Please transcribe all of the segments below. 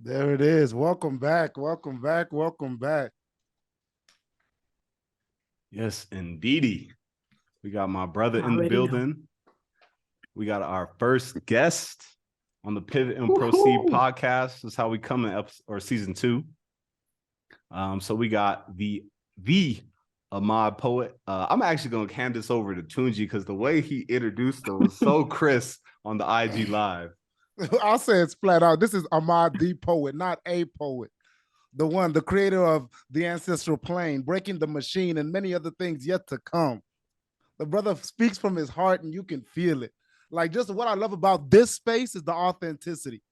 There it is. Welcome back. Welcome back. Welcome back. Yes, indeedy. We got my brother in the Already know. building. We got our first guest on the Pivot and Proceed podcast. That's how we come in season 2. So we got the Ahmad Poet. I'm actually gonna hand this over to Tunji because the way he introduced him was so crisp on the IG live. I'll say it's flat out. This is Ahmad the Poet, not a poet. The creator of the ancestral plane, breaking the machine, and many other things yet to come. The brother speaks from his heart and you can feel it. Like, just what I love about this space is the authenticity.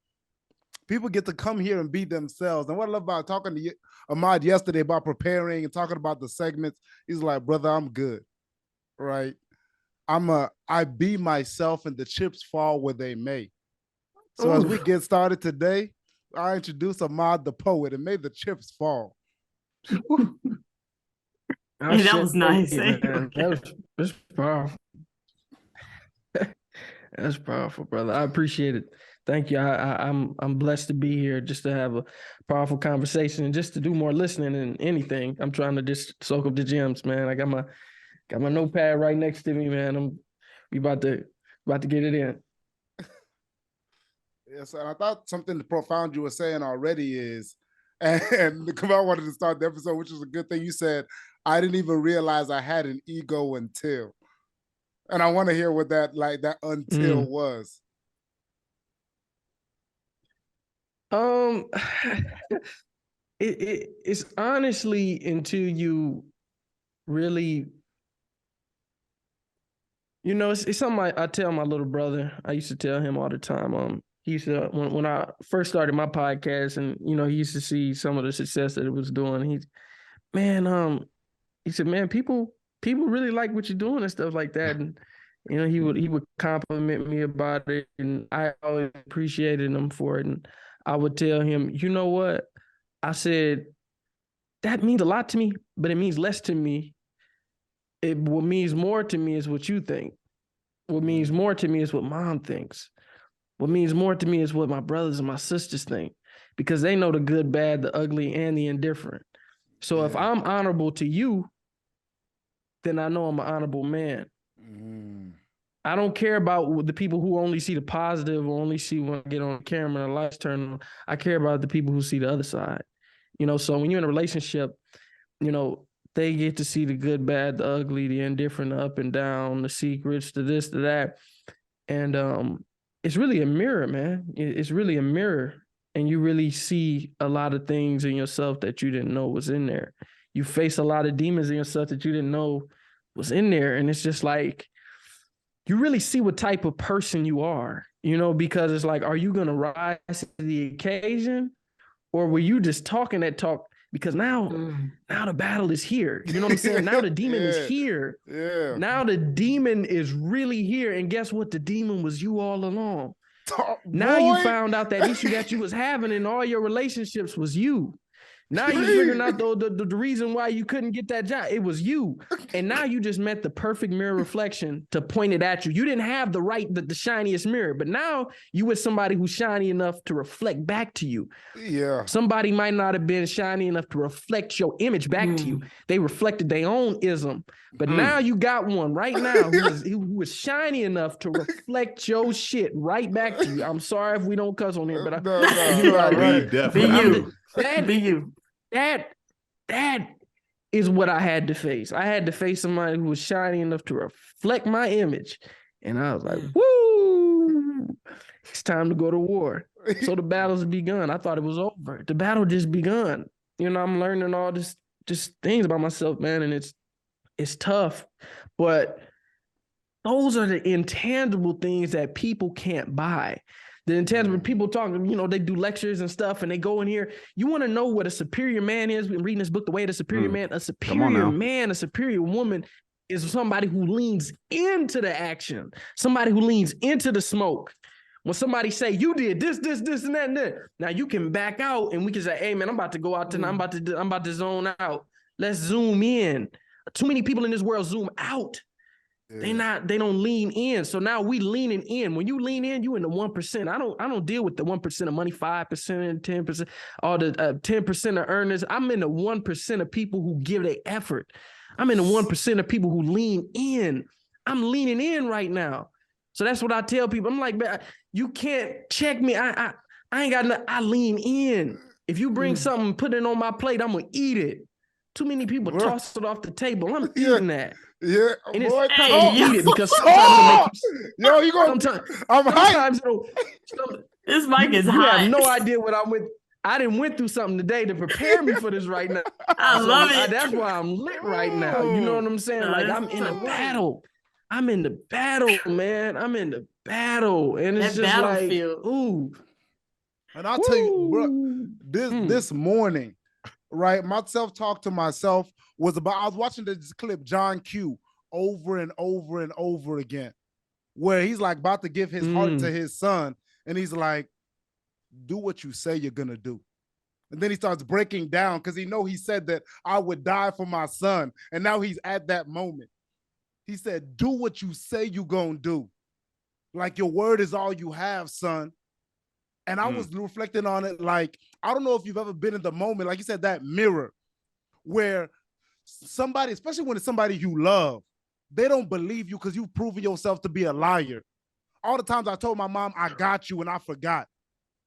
People get to come here and be themselves. And what I love about talking to Ahmad yesterday about preparing and talking about the segments, he's like, brother, I'm good, right? I be myself and the chips fall where they may. So as we get started today, I introduce Ahmad the Poet, and may the chips fall. Hey, that was nice. Man. That's powerful. That's powerful, brother. I appreciate it. Thank you. I'm blessed to be here, just to have a powerful conversation and just to do more listening than anything. I'm trying to just soak up the gems, man. I got my notepad right next to me, man. We about to get it in. Yes, and I thought something profound you were saying already is, and Kamau wanted to start the episode, which is a good thing. You said, I didn't even realize I had an ego until. And I want to hear what that until was. It's honestly until you really, it's something I tell my little brother. I used to tell him all the time. He used to, when I first started my podcast, and he used to see some of the success that it was doing. He said, man, people really like what you're doing and stuff like that. And he would compliment me about it, and I always appreciated him for it. And I would tell him, you know what? I said, that means a lot to me, but it means less to me. What means more to me is what you think. What means more to me is what mom thinks. What means more to me is what my brothers and my sisters think, because they know the good, bad, the ugly, and the indifferent. So if I'm honorable to you, then I know I'm an honorable man. I don't care about the people who only see the positive or only see when I get on camera and the lights turn on. I care about the people who see the other side. So when you're in a relationship, they get to see the good, bad, the ugly, the indifferent, the up and down, the secrets, the this, the that. And it's really a mirror, man. It's really a mirror. And you really see a lot of things in yourself that you didn't know was in there. You face a lot of demons in yourself that you didn't know was in there. And it's just like, you really see what type of person you are, because it's like, are you going to rise to the occasion, or were you just talking that talk? Because now the battle is here. You know what I'm saying? Now the demon is here. Yeah. Now the demon is really here. And guess what? The demon was you all along. Now you found out that issue that you was having in all your relationships was you. Now you figuring out the reason why you couldn't get that job. It was you. And now you just met the perfect mirror reflection to point it at you. You didn't have the shiniest mirror, but now you with somebody who's shiny enough to reflect back to you. Yeah. Somebody might not have been shiny enough to reflect your image back to you. They reflected their own ism. But now you got one right now who was shiny enough to reflect your shit right back to you. I'm sorry if we don't cuss on here, but That is what I had to face. I had to face somebody who was shiny enough to reflect my image. And I was like, woo, it's time to go to war. So the battle's begun. I thought it was over. The battle just begun. I'm learning all this just things about myself, man. And it's tough. But those are the intangible things that people can't buy. The intangible people talking, they do lectures and stuff, and they go in here. You want to know what a superior man is? We're reading this book, The Way of the Superior Man. A superior man, a superior woman is somebody who leans into the action, somebody who leans into the smoke. When somebody say, you did this, and that, and that. Now you can back out and we can say, hey man, I'm about to go out tonight. I'm about to zone out. Let's zoom in. Too many people in this world zoom out. They don't lean in. So now we leaning in. When you lean in, you in the 1%. I don't deal with the 1% of money, 5%, 10%, all the 10% of earners. I'm in the 1% of people who give their effort. I'm in the 1% of people who lean in. I'm leaning in right now. So that's what I tell people. I'm like, man, you can't check me. I ain't got nothing. I lean in. If you bring something, put it on my plate, I'm gonna eat it. Too many people toss it off the table. I'm eating that. Yeah, and boy, it's tough to eat it because sometimes it'll make you. Yo, you gonna? Sometimes this mic is you hot. have no idea what I'm with. I didn't went through something today to prepare me for this right now. I love it. That's why I'm lit right now. You know what I'm saying? Like I'm in a battle. I'm in the battle, man. I'm in the battle, and it's that just battlefield. Like, ooh. And I'll tell you, bro, this morning, right? My self-talk to myself was about, I was watching this clip, John Q, over and over and over again, where he's like about to give his heart to his son. And he's like, do what you say you're going to do. And then he starts breaking down because he said that I would die for my son. And now he's at that moment. He said, do what you say you're going to do. Like your word is all you have, son. And I was reflecting on it. Like, I don't know if you've ever been in the moment, like you said, that mirror where somebody, especially when it's somebody you love, they don't believe you because you've proven yourself to be a liar. All the times I told my mom, I got you, and I forgot.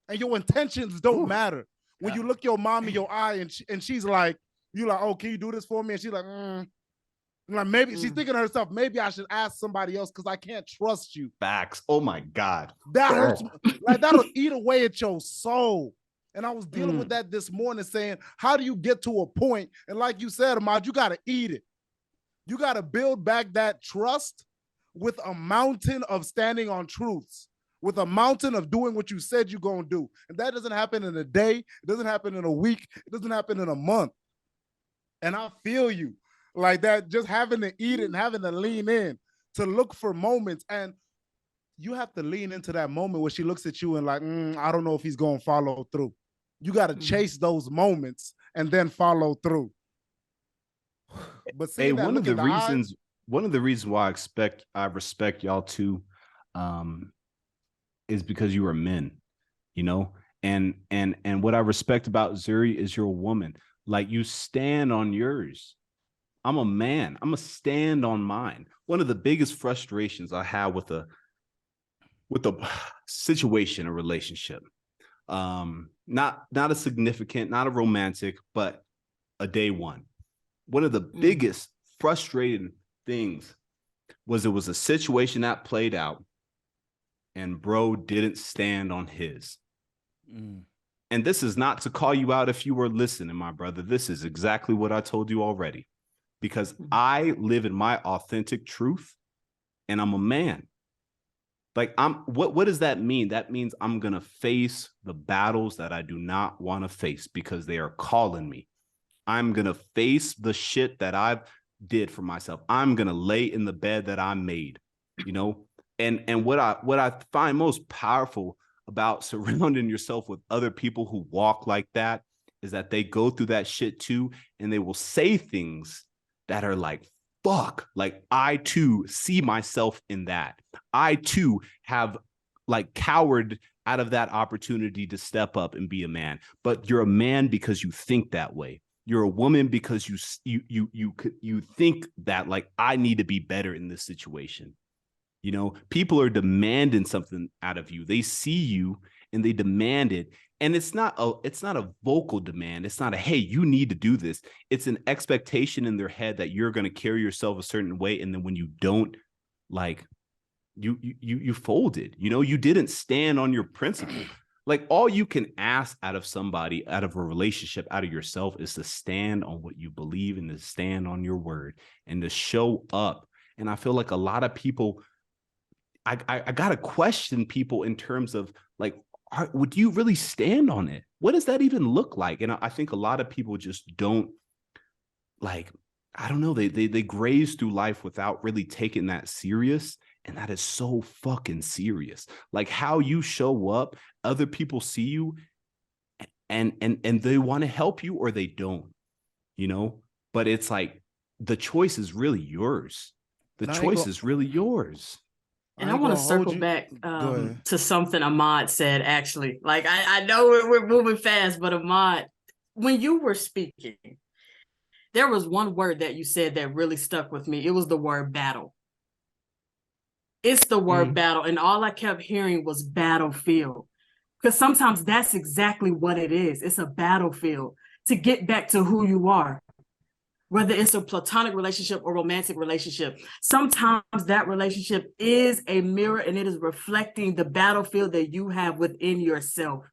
And your intentions don't matter. When you look your mom in your eye and she's like, you're like, oh, can you do this for me? And she's like, Like maybe she's thinking to herself, maybe I should ask somebody else because I can't trust you. Facts. Oh my God. That hurts. Like that'll eat away at your soul. And I was dealing with that this morning saying, how do you get to a point? And like you said, Ahmad, you got to eat it. You got to build back that trust with a mountain of standing on truths, with a mountain of doing what you said you're going to do. And that doesn't happen in a day. It doesn't happen in a week. It doesn't happen in a month. And I feel you. Like that, just having to eat it and having to lean in to look for moments. And you have to lean into that moment where she looks at you and like, I don't know if he's going to follow through. You got to chase those moments and then follow through. But hey, one of the reasons why I respect y'all too, is because you are men, you know, and what I respect about Zuri is you're a woman. Like you stand on yours. I'm a man. I'm a stand on mine. One of the biggest frustrations I have with a situation, a relationship, not a significant, not a romantic, but a day one. One of the biggest frustrating things was it was a situation that played out and bro didn't stand on his. And this is not to call you out if you were listening, my brother. This is exactly what I told you already. Because I live in my authentic truth and I'm a man. Like what does that mean? That means I'm going to face the battles that I do not want to face because they are calling me. I'm going to face the shit that I've did for myself. I'm going to lay in the bed that I made, you know? And what I find most powerful about surrounding yourself with other people who walk like that is that they go through that shit too. And they will say things that are like, fuck, like I too see myself in that. I too have like cowered out of that opportunity to step up and be a man. But you're a man because you think that way. You're a woman because you think that like I need to be better in this situation. You know, people are demanding something out of you. They see you and they demand it. And it's not a vocal demand. It's not a, hey, you need to do this. It's an expectation in their head that you're going to carry yourself a certain way. And then when you don't, like, you folded, you know, you didn't stand on your principle. Like all you can ask out of somebody, out of a relationship, out of yourself is to stand on what you believe and to stand on your word and to show up. And I feel like a lot of people, I got to question people in terms of like, would you really stand on it? What does that even look like? And I think a lot of people just don't, like, I don't know, they graze through life without really taking that serious. And that is so fucking serious. Like how you show up, other people see you and they want to help you or they don't, you know, but it's like the choice is really yours. The Now I ain't choice gonna- is really yours. And I ain't want to gonna hold circle you- back Go ahead. to something Ahmad said, actually. Like, I know we're moving fast, but Ahmad, when you were speaking, there was one word that you said that really stuck with me. It was the word battle. It's the word battle. And all I kept hearing was battlefield. Because sometimes that's exactly what it is. It's a battlefield to get back to who you are. Whether it's a platonic relationship or romantic relationship, sometimes that relationship is a mirror and it is reflecting the battlefield that you have within yourself.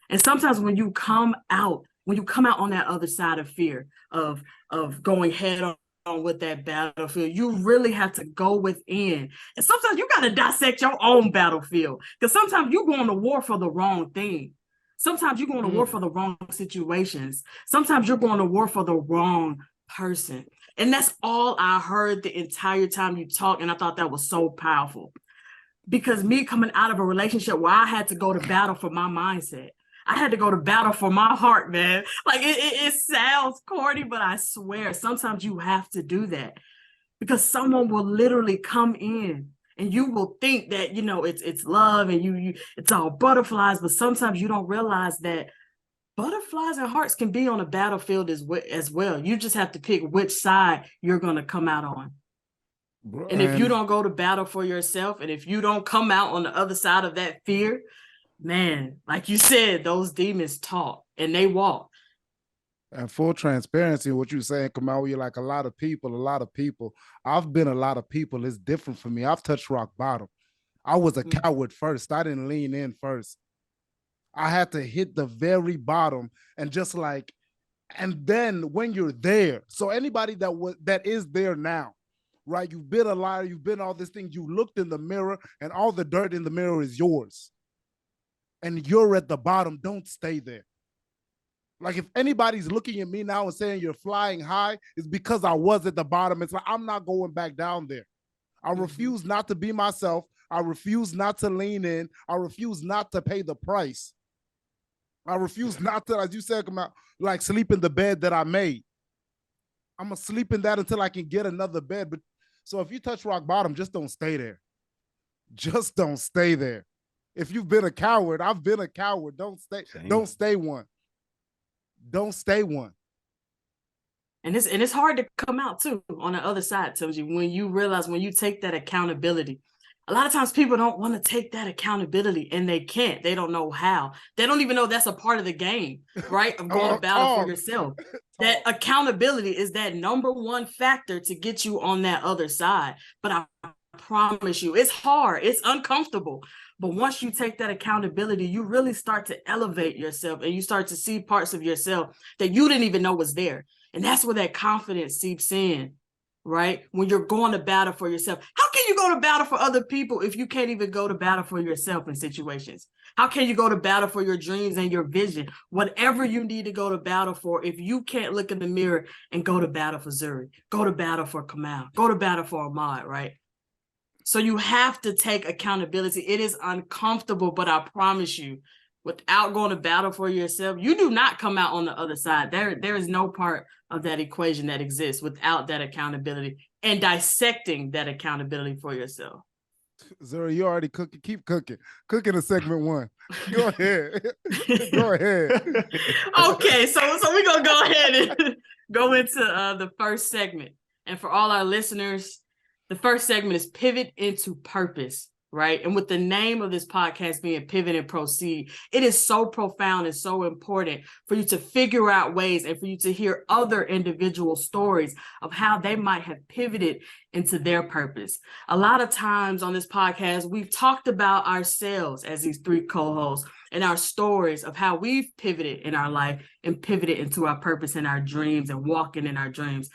And sometimes when you come out on that other side of fear, of going head on with that battlefield, you really have to go within. And sometimes you got to dissect your own battlefield, because sometimes you're going to war for the wrong thing. Sometimes you're going to war for the wrong situations. Sometimes you're going to war for the wrong person. And that's all I heard the entire time you talked. And I thought that was so powerful, because me coming out of a relationship where I had to go to battle for my mindset, I had to go to battle for my heart, man. Like, it sounds corny, but I swear sometimes you have to do that, because someone will literally come in and you will think that, you know, it's love and you it's all butterflies, but sometimes you don't realize that butterflies and hearts can be on a battlefield as well. You just have to pick which side you're going to come out on. And if you don't go to battle for yourself, and if you don't come out on the other side of that fear, man, like you said, those demons talk and they walk. And full transparency, what you're saying, Kamau, you're like a lot of people. I've been a lot of people. It's different for me. I've touched rock bottom. I was a coward first. I didn't lean in first. I had to hit the very bottom and then when you're there, so anybody that is there now, right? You've been a liar, you've been all these things, you looked in the mirror and all the dirt in the mirror is yours. And you're at the bottom, don't stay there. Like, if anybody's looking at me now and saying you're flying high, it's because I was at the bottom. It's like, I'm not going back down there. I refuse not to be myself. I refuse not to lean in. I refuse not to pay the price. I refuse not to, as you said, come out, like, sleep in the bed that I made. I'm going to sleep in that until I can get another bed. But so if you touch rock bottom, just don't stay there. Just don't stay there. If you've been a coward, I've been a coward. Don't stay one. Don't stay one. And it's hard to come out too on the other side, Tunji, when you realize, when you take that accountability. A lot of times people don't want to take that accountability, and they can't. They don't know how. They don't even know that's a part of the game, right? Of going to battle for yourself. That accountability is that number one factor to get you on that other side. But I promise you, it's hard. It's uncomfortable. But once you take that accountability, you really start to elevate yourself, and you start to see parts of yourself that you didn't even know was there. And that's where that confidence seeps in, right? When you're going to battle for yourself. How can you go to battle for other people if you can't even go to battle for yourself in situations? How can you go to battle for your dreams and your vision? Whatever you need to go to battle for, if you can't look in the mirror and go to battle for Zuri, go to battle for Kamau, go to battle for Ahmad, right? So you have to take accountability. It is uncomfortable, but I promise you, without going to battle for yourself, you do not come out on the other side. There is no part of that equation that exists without that accountability and dissecting that accountability for yourself. Zuri, you already cooking. Keep cooking. Cooking in segment one. Go ahead. Go ahead. Okay, so we're going to go ahead and go into the first segment. And for all our listeners, the first segment is Pivot into Purpose, right? And with the name of this podcast being Pivot and Proceed, it is so profound and so important for you to figure out ways and for you to hear other individual stories of how they might have pivoted into their purpose. A lot of times on this podcast, we've talked about ourselves as these three co-hosts and our stories of how we've pivoted in our life and pivoted into our purpose and our dreams and walking in our dreams.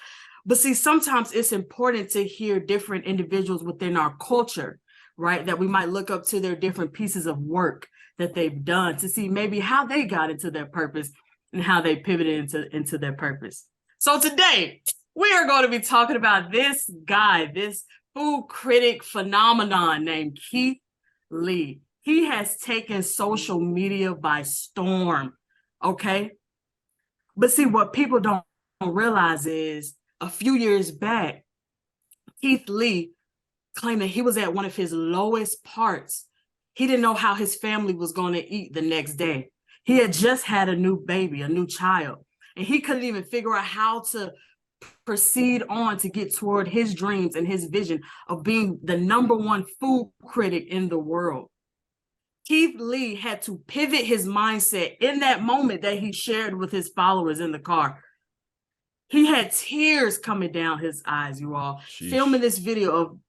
But see, sometimes it's important to hear different individuals within our culture, right? That we might look up to their different pieces of work that they've done to see maybe how they got into their purpose and how they pivoted into their purpose. So today, we are going to be talking about this guy, this food critic phenomenon named Keith Lee. He has taken social media by storm, okay? But see, what people don't realize is a few years back, Keith Lee claimed that he was at one of his lowest parts. He didn't know how his family was going to eat the next day. He had just had a new baby, a new child, and he couldn't even figure out how to proceed on to get toward his dreams and his vision of being the #1 food critic in the world. Keith Lee had to pivot his mindset in that moment that he shared with his followers in the car. He had tears coming down his eyes, you all, filming this video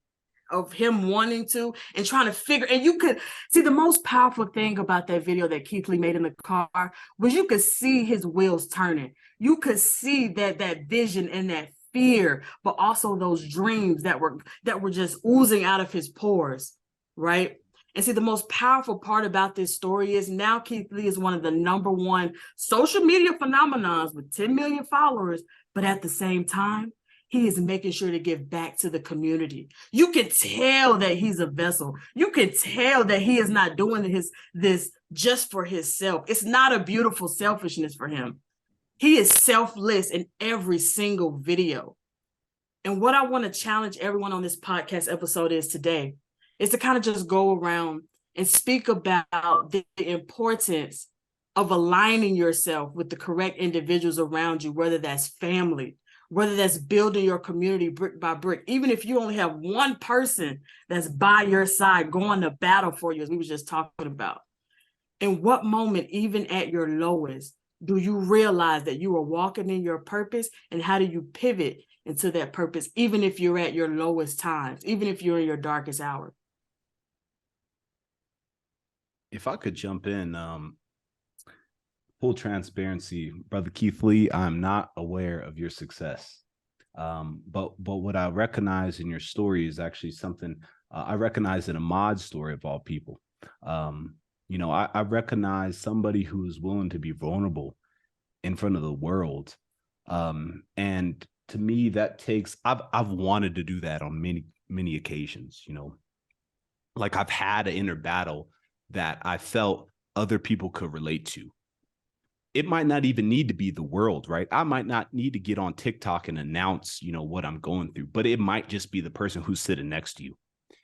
of him wanting to and trying to figure, and you could see the most powerful thing about that video that Keith Lee made in the car was you could see his wheels turning. You could see that vision and that fear, but also those dreams that were just oozing out of his pores, right? And see, the most powerful part about this story is now Keith Lee is one of the #1 social media phenomenons with 10 million followers, but at the same time, he is making sure to give back to the community. You can tell that he's a vessel. You can tell that he is not doing this just for himself. It's not a beautiful selfishness for him. He is selfless in every single video. And what I want to challenge everyone on this podcast episode is today is to kind of just go around and speak about the importance of aligning yourself with the correct individuals around you, whether that's family, whether that's building your community brick by brick. Even if you only have one person that's by your side going to battle for you, as we were just talking about. In what moment, even at your lowest, do you realize that you are walking in your purpose, and how do you pivot into that purpose, even if you're at your lowest times, even if you're in your darkest hour? If I could jump in, full transparency, Brother Keith Lee, I'm not aware of your success. But what I recognize in your story is actually something I recognize in Ahmad's story of all people. I recognize somebody who is willing to be vulnerable in front of the world. And to me, that takes, I've wanted to do that on many occasions, like I've had an inner battle that I felt other people could relate to. It might not even need to be the world, right? I might not need to get on TikTok and announce, what I'm going through, but it might just be the person who's sitting next to you.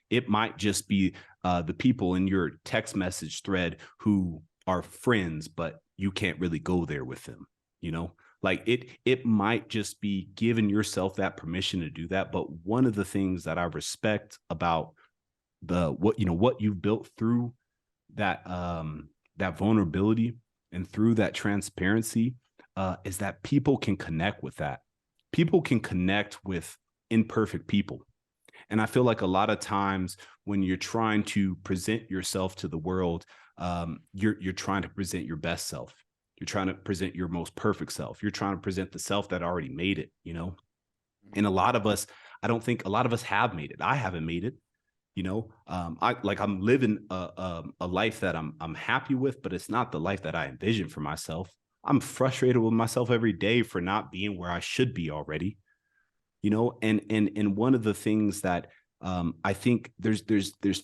It might just be the people in your text message thread who are friends, but you can't really go there with them, Like it might just be giving yourself that permission to do that. But one of the things that I respect about what you've built through that vulnerability and through that transparency is that people can connect with that. People can connect with imperfect people. And I feel like a lot of times when you're trying to present yourself to the world, you're trying to present your best self. You're trying to present your most perfect self. You're trying to present the self that already made it, And a lot of us, I don't think a lot of us have made it. I haven't made it. I'm living a life that I'm happy with, but it's not the life that I envisioned for myself. I'm frustrated with myself every day for not being where I should be already, and one of the things that I think there's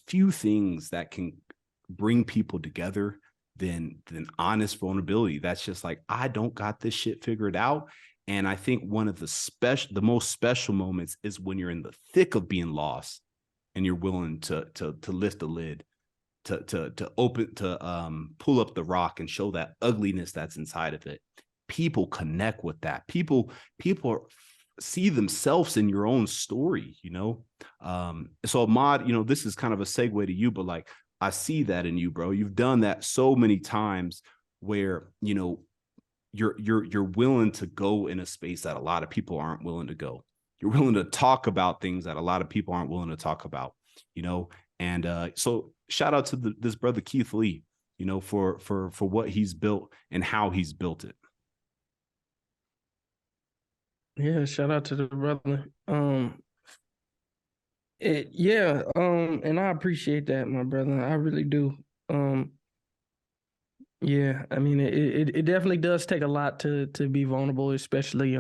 few things that can bring people together than honest vulnerability. That's just like, I don't got this shit figured out. And I think one of the most special moments is when you're in the thick of being lost and you're willing to lift the lid, to pull up the rock and show that ugliness that's inside of it. People connect with that. People see themselves in your own story, So Ahmad, this is kind of a segue to you, but like, I see that in you, bro. You've done that so many times where, you're willing to go in a space that a lot of people aren't willing to go. You're willing to talk about things that a lot of people aren't willing to talk about, And so shout out to this brother Keith Lee, for what he's built and how he's built it. Yeah, shout out to the brother. And I appreciate that, my brother. I really do. Yeah, I mean, it definitely does take a lot to be vulnerable, especially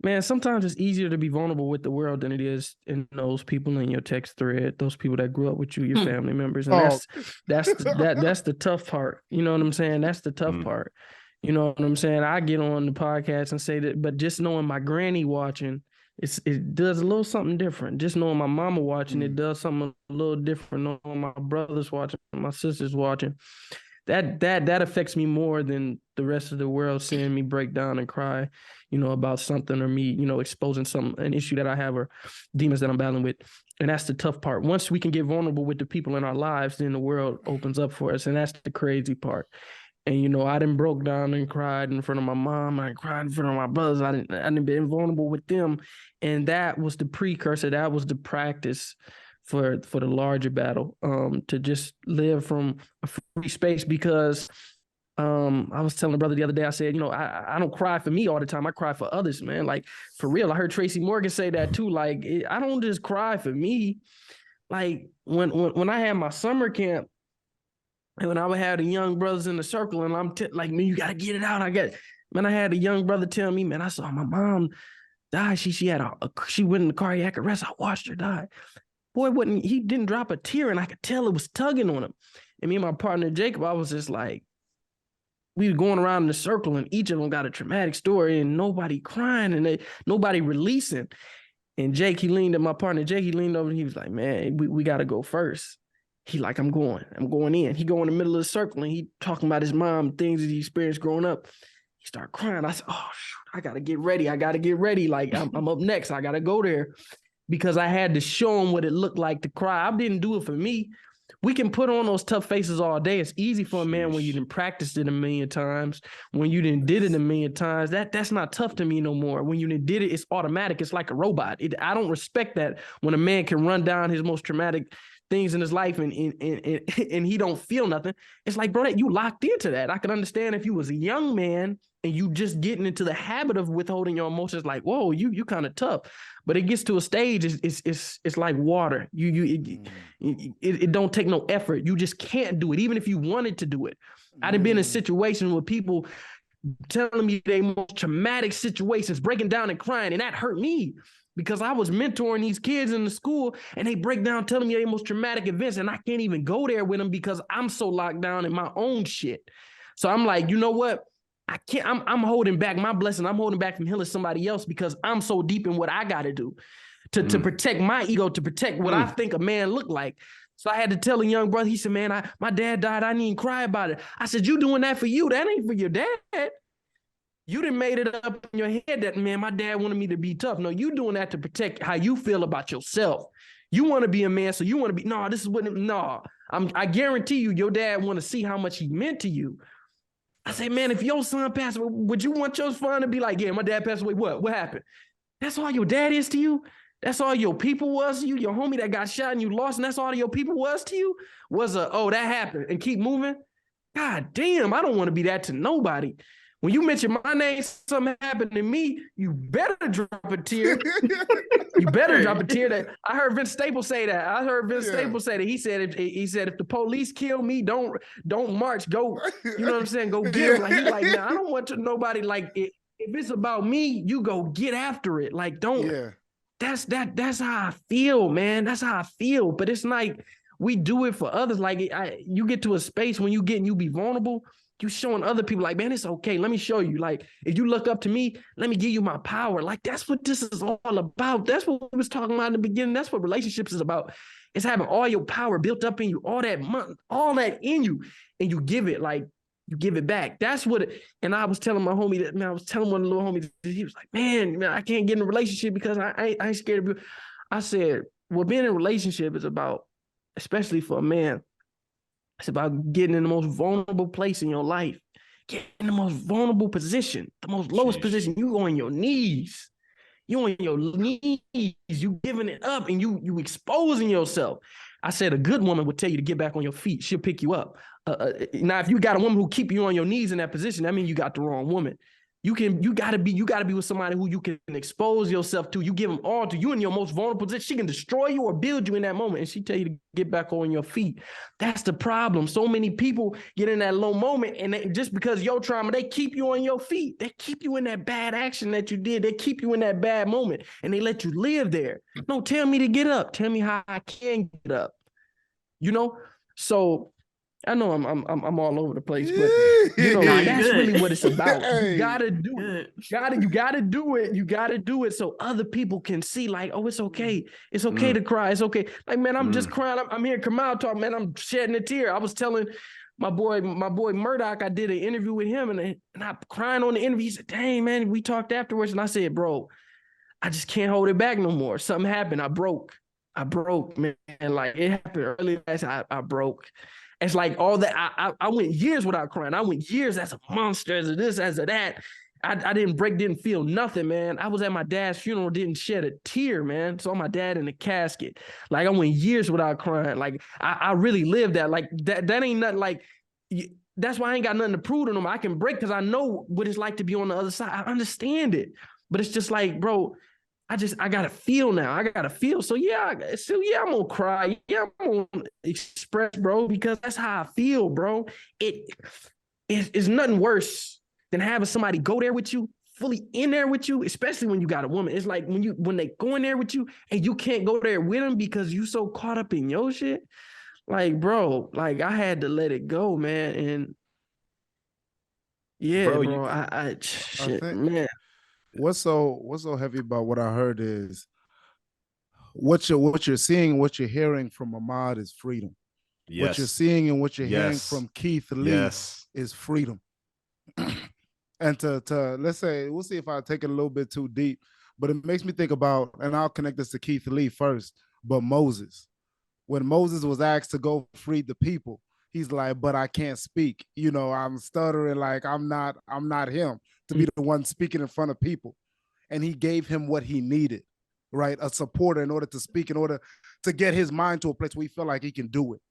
man, sometimes it's easier to be vulnerable with the world than it is in those people in your text thread, those people that grew up with you, your family members. And that's the tough part. You know what I'm saying? That's the tough part. You know what I'm saying? I get on the podcast and say that, but just knowing my granny watching it does a little something different. Just knowing my mama watching, it does something a little different. Knowing my brothers watching, my sisters watching, that affects me more than the rest of the world seeing me break down and cry, about something, or me, exposing an issue that I have or demons that I'm battling with. And that's the tough part. Once we can get vulnerable with the people in our lives, then the world opens up for us. And that's the crazy part. And, I done broke down and cried in front of my mom. I cried in front of my brothers. I didn't been vulnerable with them. And that was the precursor. That was the practice for the larger battle, to just live from a free space. Because I was telling a brother the other day, I said, I don't cry for me all the time. I cry for others, man. Like, for real. I heard Tracy Morgan say that too. Like, I don't just cry for me. Like, when I had my summer camp, and when I would have the young brothers in the circle, and I'm like, man, you got to get it out. I had a young brother tell me, man, I saw my mom die. She had she went in the cardiac arrest. I watched her die. Boy, he didn't drop a tear, and I could tell it was tugging on him. And me and my partner, Jacob, I was just like, we were going around in the circle, and each of them got a traumatic story, and nobody crying, and nobody releasing. And my partner Jake, he leaned over and he was like, man, we got to go first. He like, I'm going in. He go in the middle of the circle, and he talking about his mom, things that he experienced growing up. He started crying. I said, oh, shoot, I got to get ready. Like, I'm up next. I got to go there, because I had to show him what it looked like to cry. I didn't do it for me. We can put on those tough faces all day. It's easy for a man when you didn't practice it a million times, when you didn't did it a million times. That's not tough to me no more. When you didn't did it, it's automatic. It's like a robot. I don't respect that when a man can run down his most traumatic things in his life and he don't feel nothing. It's like, bro, that you locked into that. I can understand if you was a young man and you just getting into the habit of withholding your emotions, like, whoa, you kind of tough. But it gets to a stage, it's like water. It don't take no effort. You just can't do it, even if you wanted to do it. I'd have been in situations where people telling me their most traumatic situations, breaking down and crying, and that hurt me. Because I was mentoring these kids in the school, and they break down telling me their most traumatic events, and I can't even go there with them because I'm so locked down in my own shit. So I'm like, you know what? I can't, I'm holding back my blessing. I'm holding back from healing somebody else because I'm so deep in what I got to do to protect my ego, to protect what I think a man look like. So I had to tell a young brother, he said, man, my dad died. I didn't even cry about it. I said, you doing that for you. That ain't for your dad. You done made it up in your head that, man, my dad wanted me to be tough. No, you doing that to protect how you feel about yourself. You want to be a man, so you want to be, I guarantee you, your dad want to see how much he meant to you. I say, man, if your son passed away, would you want your son to be like, yeah, my dad passed away, what happened? That's all your dad is to you? That's all your people was to you? Your homie that got shot and you lost, and that's all your people was to you? Oh, that happened, and keep moving? God damn, I don't want to be that to nobody. When you mention my name, something happened to me, you better drop a tear. You better drop a tear. That I heard Vince Staples say that. Staples say that. He said if the police kill me, don't march. Go. You know what I'm saying? Go get him. Like he's like, man, I don't want nobody like it. If it's about me, you go get after it. Like don't. Yeah. That's how I feel, man. That's how I feel. But it's like we do it for others. Like you get to a space when you be vulnerable. You showing other people like, man, it's okay. Let me show you. Like, if you look up to me, let me give you my power. Like, that's what this is all about. That's what we was talking about in the beginning. That's what relationships is about. It's having all your power built up in you, all that in you, and you give it back. That's what and I was telling my homie that, man, I was telling one of the little homies, he was like, man, I can't get in a relationship because I ain't scared of you. I said, well, being in a relationship is about, especially for a man, it's about getting in the most vulnerable place in your life, getting in the most vulnerable position, the most lowest position. You on your knees. You on your knees. You giving it up and you exposing yourself. I said a good woman would tell you to get back on your feet. She'll pick you up. Now, if you got a woman who keep you on your knees in that position, that means you got the wrong woman. You gotta be with somebody who you can expose yourself to. You give them all to you in your most vulnerable position. She can destroy you or build you in that moment, and she tell you to get back on your feet. That's the problem. So many people get in that low moment, and just because your trauma, they keep you on your feet. They keep you in that bad action that you did. They keep you in that bad moment, and they let you live there. No, tell me to get up. Tell me how I can get up. So I know I'm all over the place, but No, that's good. really what it's about. Hey. You gotta do it. Good. You gotta do it. You gotta do it so other people can see, like, oh, it's okay. It's okay to cry. It's okay. Like, man, I'm just crying. I'm hearing Kamau talk, man. I'm shedding a tear. I was telling my boy Murdoch, I did an interview with him, and I'm crying on the interview. He said, dang, man, we talked afterwards. And I said, bro, I just can't hold it back no more. Something happened. I broke, man. Like, it happened early last night. I broke. It's like all that. I went years without crying. I went years as a monster, as a this, as a that. I didn't break, didn't feel nothing, man. I was at my dad's funeral, didn't shed a tear, man. Saw my dad in the casket. Like, I went years without crying. Like, I really lived that. Like, that ain't nothing. Like, that's why I ain't got nothing to prove to them. I can break because I know what it's like to be on the other side. I understand it. But it's just like, bro, I gotta feel now. I gotta feel. So yeah, I'm gonna cry. Yeah, I'm gonna express, bro, because that's how I feel, bro. It's nothing worse than having somebody go there with you, fully in there with you, especially when you got a woman. It's like when they go in there with you and you can't go there with them because you so caught up in your shit. Like, bro, like, I had to let it go, man. And yeah, bro, I shit, man. What's so heavy about what I heard is what you're seeing, what you're hearing from Ahmad is freedom. Yes. What you're seeing and what you're hearing from Keith Lee is freedom. And to let's say, we'll see if I take it a little bit too deep, but it makes me think about, and I'll connect this to Keith Lee first, but Moses. When Moses was asked to go free the people, he's like, but I can't speak. I'm stuttering, like I'm not him to be the one speaking in front of people. And he gave him what he needed, right? A supporter in order to speak, in order to get his mind to a place where he felt like he can do it.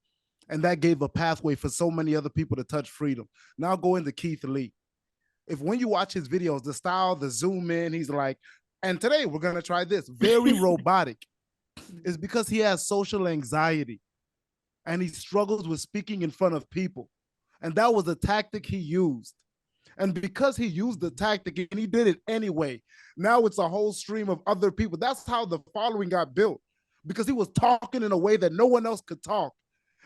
And that gave a pathway for so many other people to touch freedom. Now go into Keith Lee. If when you watch his videos, the style, the zoom in, he's like, and today we're going to try this, very robotic. It's because he has social anxiety and he struggles with speaking in front of people. And that was a tactic he used. And because he used the tactic and he did it anyway, now it's a whole stream of other people. That's how the following got built, because he was talking in a way that no one else could talk.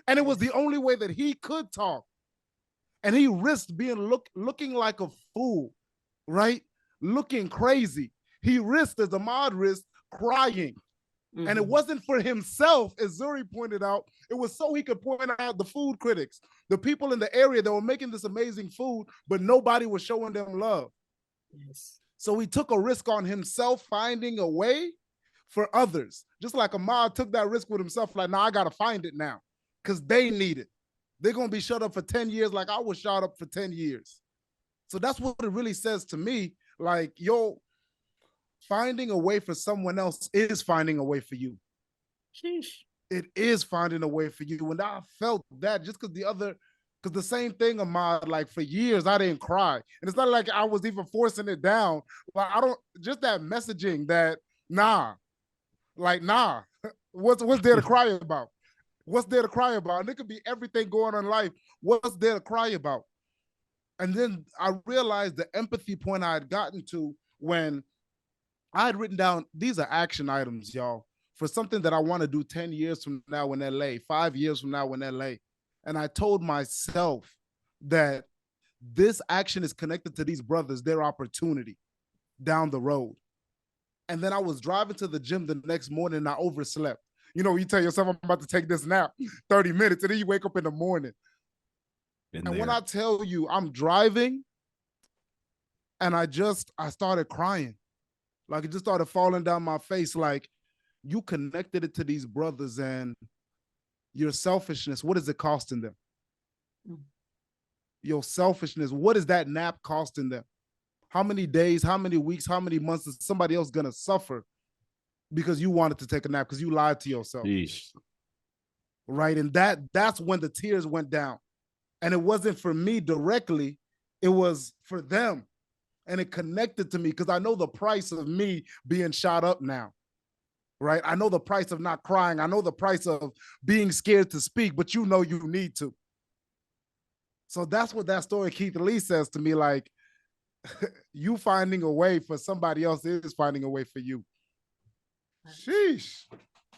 And it was the only way that he could talk. And he risked being looking like a fool, right? Looking crazy. He risked, as Ahmad risked, crying. Mm-hmm. And it wasn't for himself, as Zuri pointed out. It was so he could point out the food critics, the people in the area that were making this amazing food, but nobody was showing them love. Yes. So he took a risk on himself, finding a way for others. Just like Ahmad took that risk with himself, like, I got to find it now because they need it. They're going to be shut up for 10 years like I was shut up for 10 years. So that's what it really says to me. Like, finding a way for someone else is finding a way for you. Sheesh. It is finding a way for you. And I felt that just because the same thing, Ahmad, like for years, I didn't cry. And it's not like I was even forcing it down. Like, just that messaging that, what's there to cry about? What's there to cry about? And it could be everything going on in life. What's there to cry about? And then I realized the empathy point I had gotten to when I had written down, these are action items, y'all, for something that I want to do 10 years from now in LA, 5 years from now in LA. And I told myself that this action is connected to these brothers, their opportunity down the road. And then I was driving to the gym the next morning and I overslept. You tell yourself, I'm about to take this nap, 30 minutes, and then you wake up in the morning. When I tell you I'm driving and I started crying. Like, it just started falling down my face. Like, you connected it to these brothers and your selfishness, what is it costing them? Your selfishness, what is that nap costing them? How many days, how many weeks, how many months is somebody else going to suffer because you wanted to take a nap, because you lied to yourself? Yeesh. Right? And that's when the tears went down. And it wasn't for me directly. It was for them. And it connected to me because I know the price of me being shot up now, right? I know the price of not crying. I know the price of being scared to speak, but you need to. So that's what that story Keith Lee says to me, like, you finding a way for somebody else is finding a way for you. Sheesh.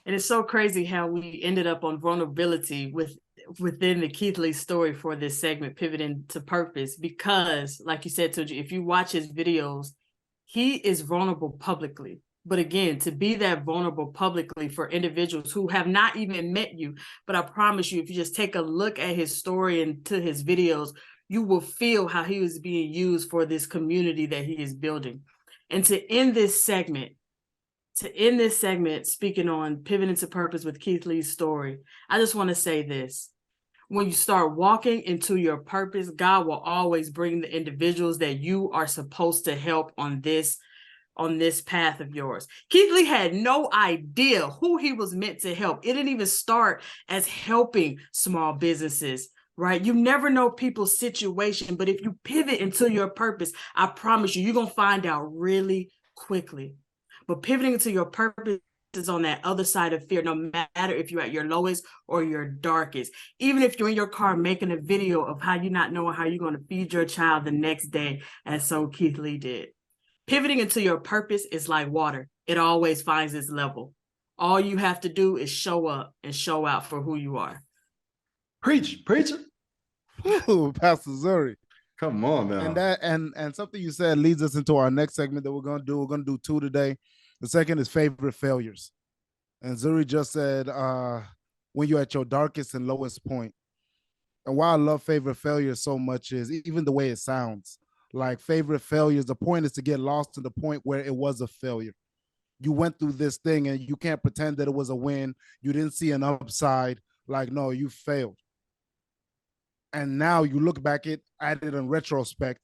And it's so crazy how we ended up on vulnerability with within the Keith Lee story for this segment, pivoting to purpose, because like you said, Tunji, if you watch his videos, he is vulnerable publicly. But again, to be that vulnerable publicly for individuals who have not even met you, but I promise you, if you just take a look at his story and to his videos, you will feel how he was being used for this community that he is building. And to end this segment, speaking on pivoting to purpose with Keith Lee's story, I just want to say this. When you start walking into your purpose, God will always bring the individuals that you are supposed to help on this path of yours. Keith Lee had no idea who he was meant to help. It didn't even start as helping small businesses, right? You never know people's situation, but if you pivot into your purpose, I promise you, you're going to find out really quickly. But pivoting into your purpose is on that other side of fear, no matter if you're at your lowest or your darkest. Even if you're in your car making a video of how you're not knowing how you're going to feed your child the next day, as so Keith Lee did. Pivoting into your purpose is like water. It always finds its level. All you have to do is show up and show out for who you are. Preach. Ooh, Pastor Zuri. Come on now. And that and something you said leads us into our next segment that we're gonna do. We're gonna do 2 today. The second is favorite failures. And Zuri just said when you're at your darkest and lowest point. And why I love favorite failures so much is even the way it sounds. Like favorite failures, the point is to get lost to the point where it was a failure. You went through this thing and you can't pretend that it was a win. You didn't see an upside. Like, no, you failed. And now you look back at it in retrospect,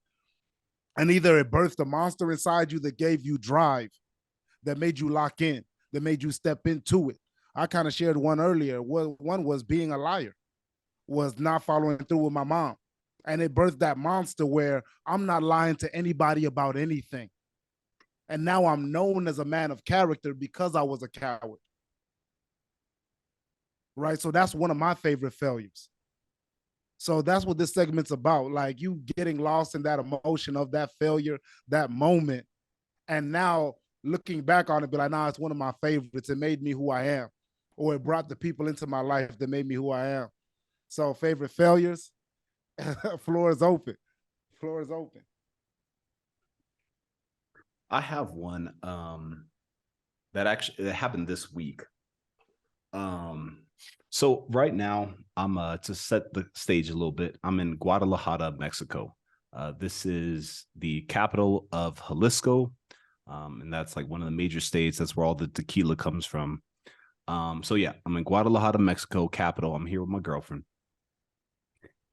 and either it birthed a monster inside you that gave you drive, that made you lock in, that made you step into it. I kind of shared one earlier. One was being a liar, was not following through with my mom. And it birthed that monster where I'm not lying to anybody about anything. And now I'm known as a man of character because I was a coward. Right? So that's one of my favorite failures. So that's what this segment's about. Like you getting lost in that emotion of that failure, that moment. And now looking back on it, be like, nah, it's one of my favorites. It made me who I am. Or it brought the people into my life that made me who I am. So favorite failures, floor is open. Floor is open. I have one that happened this week. So right now I'm to set the stage a little bit. I'm in Guadalajara, Mexico. This is the capital of Jalisco, and that's like one of the major states. That's where all the tequila comes from. So yeah, I'm in Guadalajara, Mexico, capital. I'm here with my girlfriend.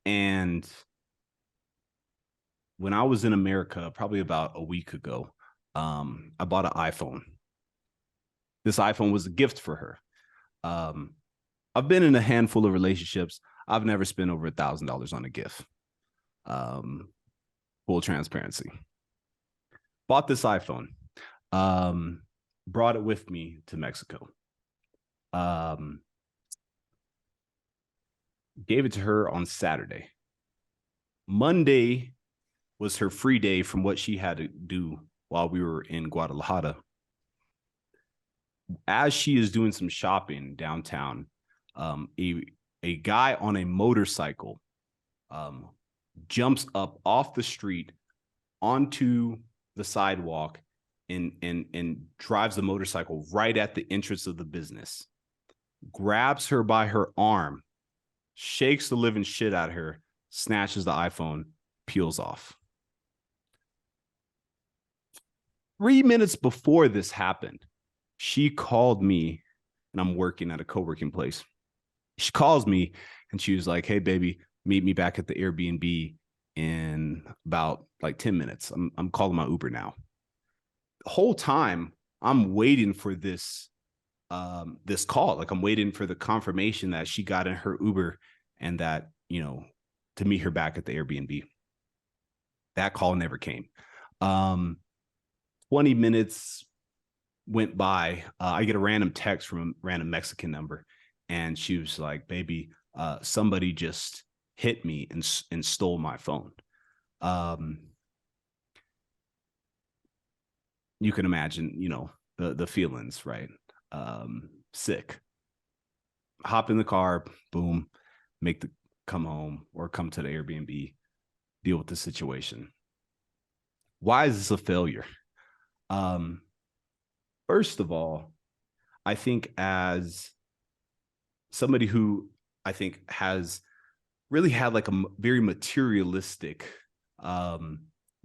And when I was in America, probably about a week ago, I bought an iPhone. This iPhone was a gift for her. I've been in a handful of relationships. I've never spent over $1,000 on a gift. Full transparency. Bought this iPhone. Brought it with me to Mexico. Gave it to her on Saturday. Monday was her free day from what she had to do while we were in Guadalajara. As she is doing some shopping downtown, a guy on a motorcycle jumps up off the street onto the sidewalk and drives the motorcycle right at the entrance of the business, grabs her by her arm, shakes the living shit out of her, snatches the iPhone, peels off. 3 minutes before this happened, she called me, and I'm working at a co-working place. She calls me and she was like, hey, baby, meet me back at the Airbnb in about like 10 minutes. I'm calling my Uber now. The whole time I'm waiting for this call. Like I'm waiting for the confirmation that she got in her Uber and that, to meet her back at the Airbnb. That call never came. 20 minutes went by. I get a random text from a random Mexican number. And she was like, baby, somebody just hit me and stole my phone. You can imagine, the feelings, right? Sick. Hop in the car, boom. come home or come to the Airbnb, deal with the situation. Why is this a failure? First of all, I think as somebody who I think has really had like a very materialistic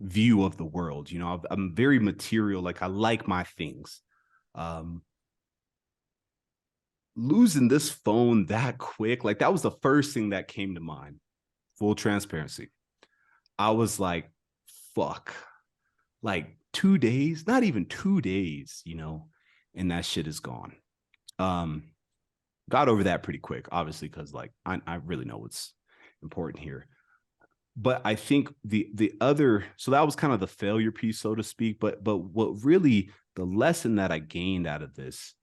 view of the world, you know, I'm very material, like I like my things. Losing this phone that quick, like that was the first thing that came to mind. Full transparency. I was like, fuck, like 2 days, not even 2 days, you know, and that shit is gone. Got over that pretty quick, obviously, because like I really know what's important here. But I think the other, so that was kind of the failure piece, so to speak. But what really, the lesson that I gained out of this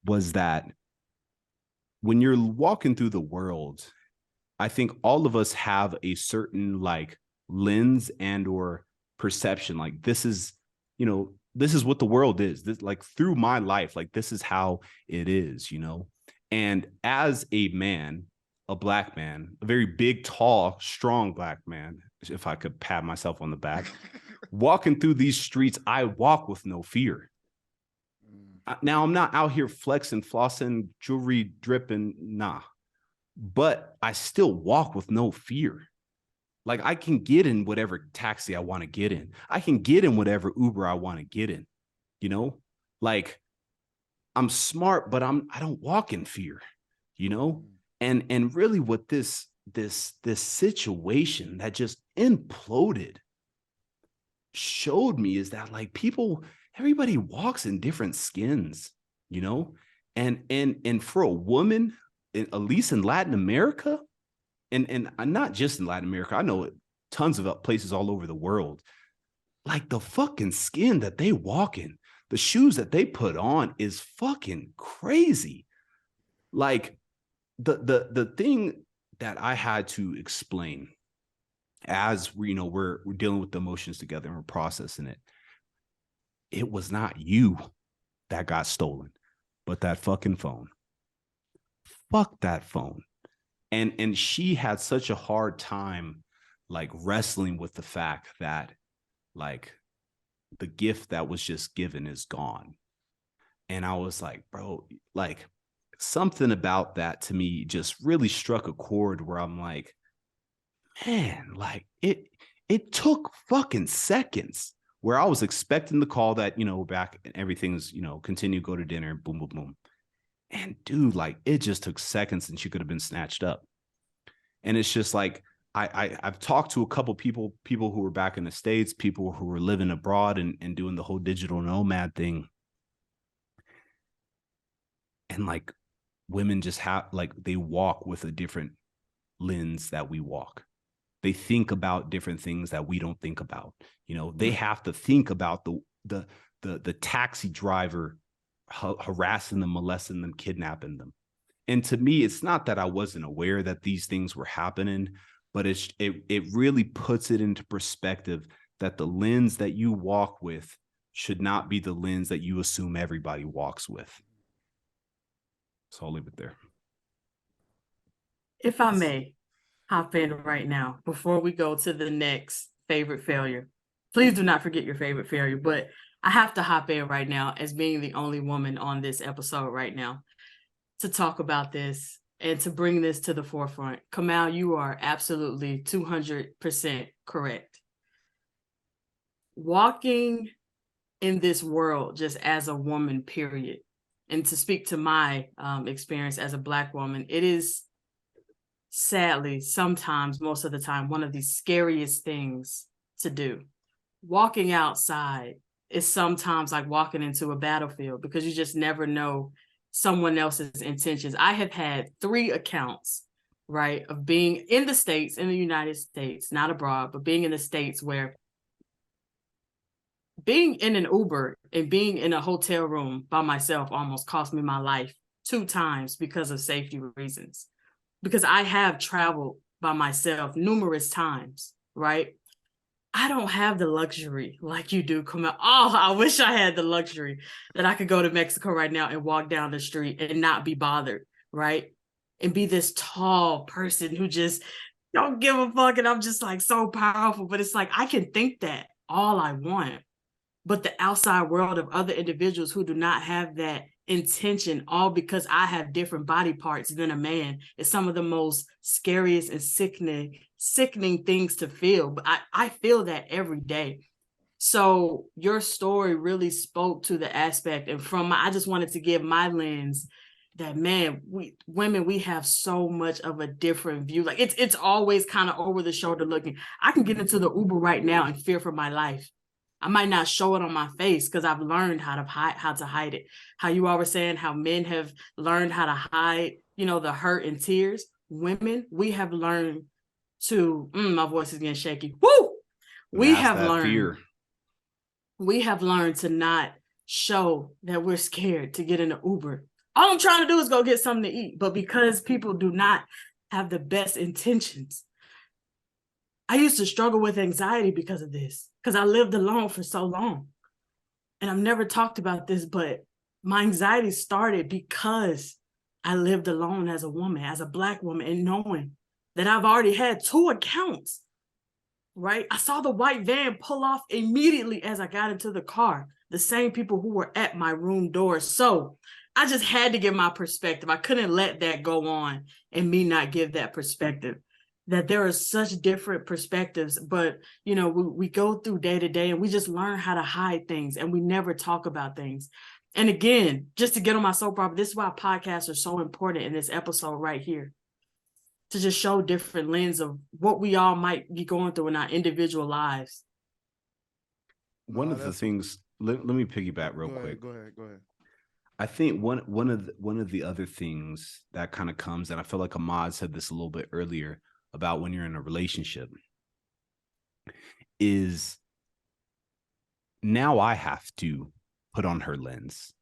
was that when you're walking through the world, I think all of us have a certain like lens and or perception. Like this is, you know, this is what the world is. This, like through my life, like this is how it is, you know. And as a man, a black man, a very big, tall, strong black man, if I could pat myself on the back, walking through these streets, I walk with no fear. Now, I'm not out here flexing, flossing, jewelry dripping, nah. But I still walk with no fear. Like I can get in whatever taxi I want to get in. I can get in whatever Uber I want to get in, you know? Like I'm smart, but I don't walk in fear, you know? And really what this situation that just imploded showed me is that like everybody walks in different skins, you know? And for a woman, at least in Latin America, and not just in Latin America, I know tons of places all over the world, like the fucking skin that they walk in, the shoes that they put on is fucking crazy. Like the thing that I had to explain as we're dealing with the emotions together and we're processing it, it was not you that got stolen, but that fucking phone. Fuck that phone. And she had such a hard time like wrestling with the fact that like the gift that was just given is gone. And I was like, bro, like something about that to me just really struck a chord where I'm like, man, like it took fucking seconds where I was expecting the call that, you know, back and everything's, you know, continue, go to dinner, boom, boom, boom. And dude, like it just took seconds and she could have been snatched up. And it's just like, I've talked to a couple people who were back in the States, people who were living abroad and doing the whole digital nomad thing. And like women just have, like, they walk with a different lens that we walk. They think about different things that we don't think about. You know, they have to think about the taxi driver harassing them, molesting them, kidnapping them. And to me, it's not that I wasn't aware that these things were happening, but it really puts it into perspective that the lens that you walk with should not be the lens that you assume everybody walks with. So I'll leave it there. If I may hop in right now before we go to the next favorite failure, please do not forget your favorite failure, but I have to hop in right now as being the only woman on this episode right now to talk about this and to bring this to the forefront. Kamau, you are absolutely 200% correct. Walking in this world just as a woman, period, and to speak to my experience as a Black woman, it is sadly, sometimes, most of the time, one of the scariest things to do. Walking outside is sometimes like walking into a battlefield because you just never know someone else's intentions. I have had 3 accounts, right, of being in the States, in the United States, not abroad, but being in the States, where being in an Uber and being in a hotel room by myself almost cost me my life 2 times because of safety reasons. Because I have traveled by myself numerous times, right? I don't have the luxury like you do, Kamau. Oh, I wish I had the luxury that I could go to Mexico right now and walk down the street and not be bothered, right? and be this tall person who just don't give a fuck. And I'm just like so powerful. But it's like, I can think that all I want. But the outside world of other individuals who do not have that intention, all because I have different body parts than a man, is some of the most scariest and sickening things to feel. But I feel that every day. So your story really spoke to the aspect, and I just wanted to give my lens that, man, women, we have so much of a different view. Like it's always kind of over the shoulder looking. I can get into the Uber right now and fear for my life. I might not show it on my face because I've learned how to hide it. How you all were saying how men have learned how to hide, the hurt and tears. Women, we have learned to, my voice is getting shaky. Woo! We have learned to not show that we're scared to get in the Uber. All I'm trying to do is go get something to eat. But because people do not have the best intentions, I used to struggle with anxiety because of this, because I lived alone for so long. And I've never talked about this, but my anxiety started because I lived alone as a woman, as a Black woman, and knowing that I've already had 2 accounts, right? I saw the white van pull off immediately as I got into the car, the same people who were at my room door. So I just had to give my perspective. I couldn't let that go on and me not give that perspective. That there are such different perspectives, but we go through day to day and we just learn how to hide things and we never talk about things. And again, just to get on my soap opera, this is why podcasts are so important in this episode right here, to just show different lens of what we all might be going through in our individual lives. One of the things, let me piggyback real quick. Go ahead. I think one of the other things that kind of comes, and I feel like Ahmad said this a little bit earlier, about when you're in a relationship, is now I have to put on her lens,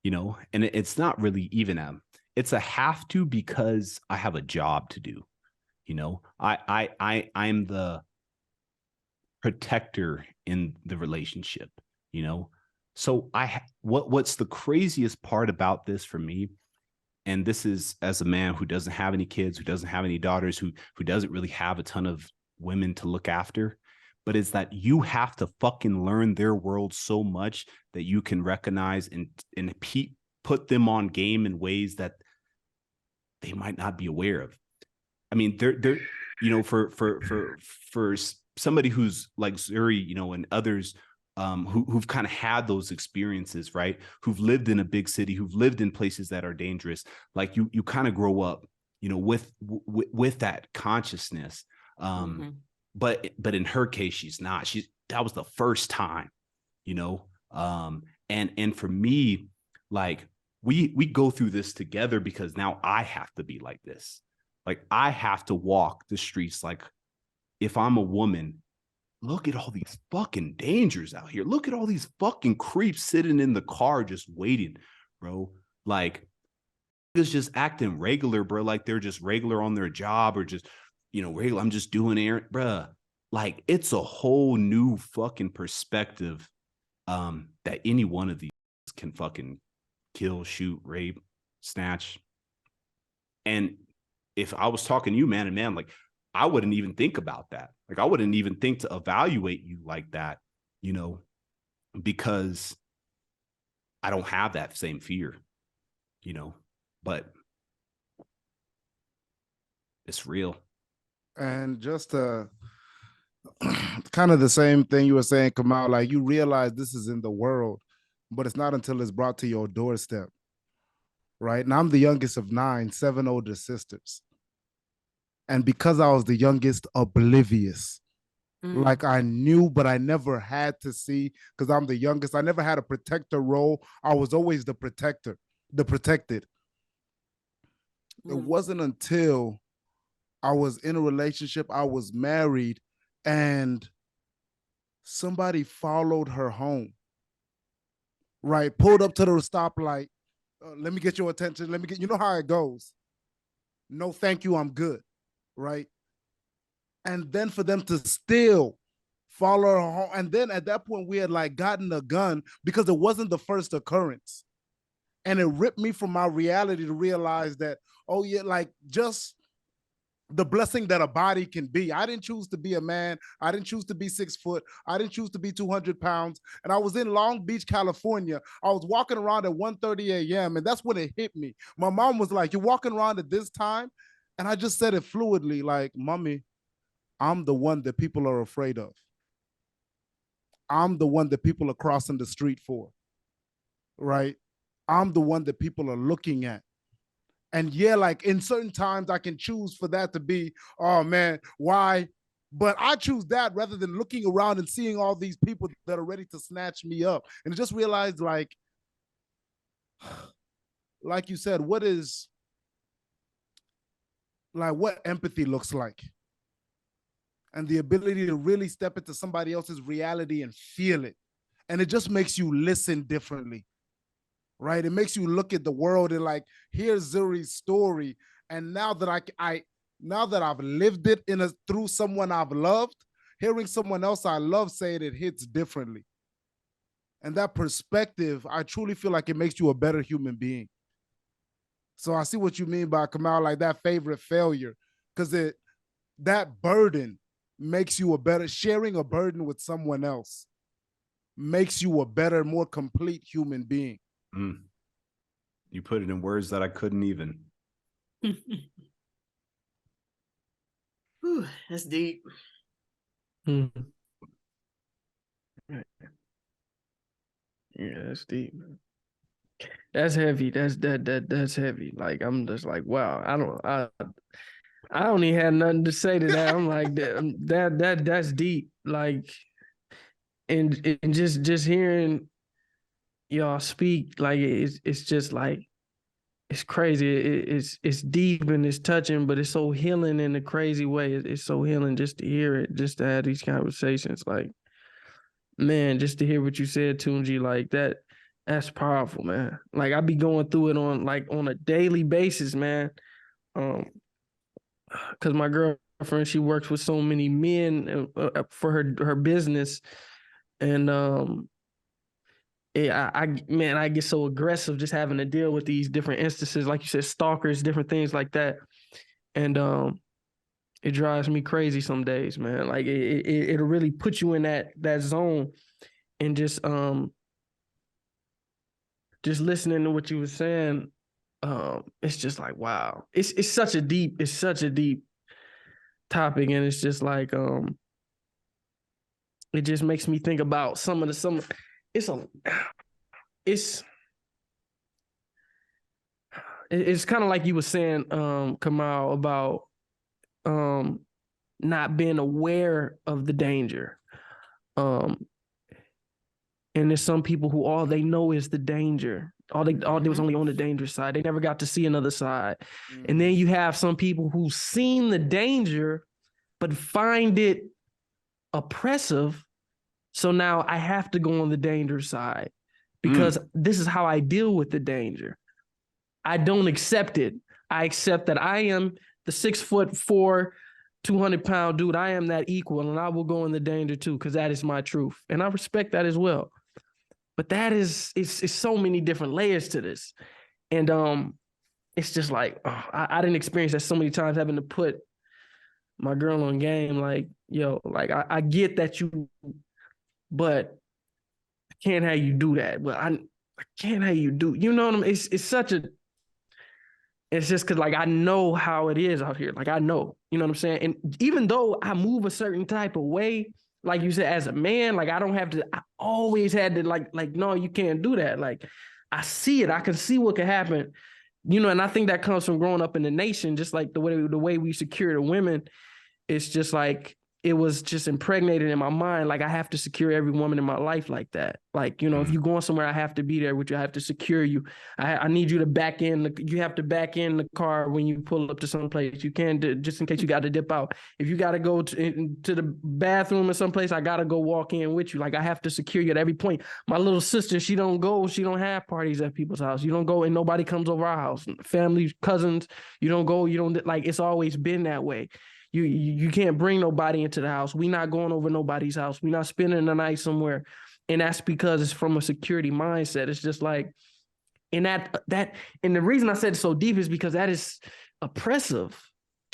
and it's not really even it's a have to, because I have a job to do. I'm the protector in the relationship, so what's the craziest part about this for me, and this is as a man who doesn't have any kids, who doesn't have any daughters, who doesn't really have a ton of women to look after, but is that you have to fucking learn their world so much that you can recognize and put them on game in ways that they might not be aware of. I mean, they're for somebody who's like Zuri, and others who've kind of had those experiences, right? Who've lived in a big city, who've lived in places that are dangerous. Like you kind of grow up, with that consciousness. But in her case, that was the first time, and for me, like we go through this together, because now I have to be like this. Like I have to walk the streets. Like if I'm a woman, look at all these fucking dangers out here. Look at all these fucking creeps sitting in the car just waiting, bro. Like, it's just acting regular, bro. Like they're just regular on their job, or just, regular. I'm just doing errand, bro. Like it's a whole new fucking perspective that any one of these can fucking kill, shoot, rape, snatch. And if I was talking to you man to man, like I wouldn't even think about that. Like I wouldn't even think to evaluate you like that, because I don't have that same fear, but it's real. And just kind of the same thing you were saying, Kamau, like you realize this is in the world, but it's not until it's brought to your doorstep, right? And I'm the youngest of 9, 7 older sisters. And because I was the youngest, oblivious. Like I knew, but I never had to see, because I'm the youngest. I never had a protector role. I was always the protector, the protected. It wasn't until I was in a relationship, I was married, and somebody followed her home, right? Pulled up to the stoplight. Let me get your attention. You know how it goes. No, thank you, I'm good. Right? And then for them to still follow her home. And then at that point, we had like gotten a gun, because it wasn't the first occurrence. And it ripped me from my reality to realize that, oh yeah, like just the blessing that a body can be. I didn't choose to be a man. I didn't choose to be 6 foot. I didn't choose to be 200 pounds. And I was in Long Beach, California. I was walking around at 1:30 a.m. and that's when it hit me. My mom was like, "You're walking around at this time?" And I just said it fluidly, like, "Mommy, I'm the one that people are afraid of. I'm the one that people are crossing the street for, right? I'm the one that people are looking at. And yeah, like in certain times I can choose for that to be, oh man, why? But I choose that rather than looking around and seeing all these people that are ready to snatch me up. And I just realized, like you said, what empathy looks like. And the ability to really step into somebody else's reality and feel it. And it just makes you listen differently. Right? It makes you look at the world and like, here's Zuri's story. And now that now that I've lived it through someone I've loved, hearing someone else I love say it hits differently. And that perspective, I truly feel like it makes you a better human being. So I see what you mean by, Kamau, like that favorite failure, because that burden makes you sharing a burden with someone else makes you a better, more complete human being. Mm. You put it in words that I couldn't even. Whew, that's deep. Yeah, that's deep. That's heavy. That's heavy. Like I'm just like, wow. I don't even have nothing to say to that. I'm like that's deep. Like, and just hearing y'all speak, like it's just like it's crazy. It's deep and it's touching, but it's so healing in a crazy way. It's so healing just to hear it, just to have these conversations. Like, man, just to hear what you said, Tunji, like that's powerful, man. Like I be going through it on a daily basis, man. Because my girlfriend, she works with so many men for her business, and I get so aggressive just having to deal with these different instances, like you said, stalkers, different things like that, and it drives me crazy some days, man. Like it'll really put you in that zone, and just listening to what you were saying, it's just like, wow, it's such a deep topic, and it's just like it just makes me think about it's kind of like you were saying, Kamau, about not being aware of the danger. And there's some people who all they know is the danger. All they was only on the dangerous side. They never got to see another side. Mm-hmm. And then you have some people who've seen the danger, but find it oppressive. So now I have to go on the danger side because this is how I deal with the danger. I don't accept it. I accept that I am the 6'4", 200-pound dude. I am that equal, and I will go in the danger too, because that is my truth. And I respect that as well. But that it's so many different layers to this. And it's just like, I didn't experience that so many times, having to put my girl on game. Like, yo, like I get that but I can't have you do that. But I can't have you do, you know what I mean? It's just because, like, I know how it is out here. Like, I know, you know what I'm saying? And even though I move a certain type of way, like you said, as a man, like, I always had to, like, no, you can't do that. Like, I see it. I can see what can happen, you know, and I think that comes from growing up in the nation, just like the way we secure the women. It's just like, it was just impregnated in my mind. Like, I have to secure every woman in my life like that. Like, you know, if you're going somewhere, I have to be there with you. I have to secure you. I need you to back in. You have to back in the car when you pull up to some place. You can't, just in case you got to dip out. If you got to go to the bathroom or someplace, I got to go walk in with you. Like, I have to secure you at every point. My little sister, she don't have parties at people's house. You don't go and nobody comes over our house. Family, cousins, you don't go, like, it's always been that way. You can't bring nobody into the house. We not going over nobody's house. We not spending the night somewhere. And that's because it's from a security mindset. It's just like, And and the reason I said so deep is because that is oppressive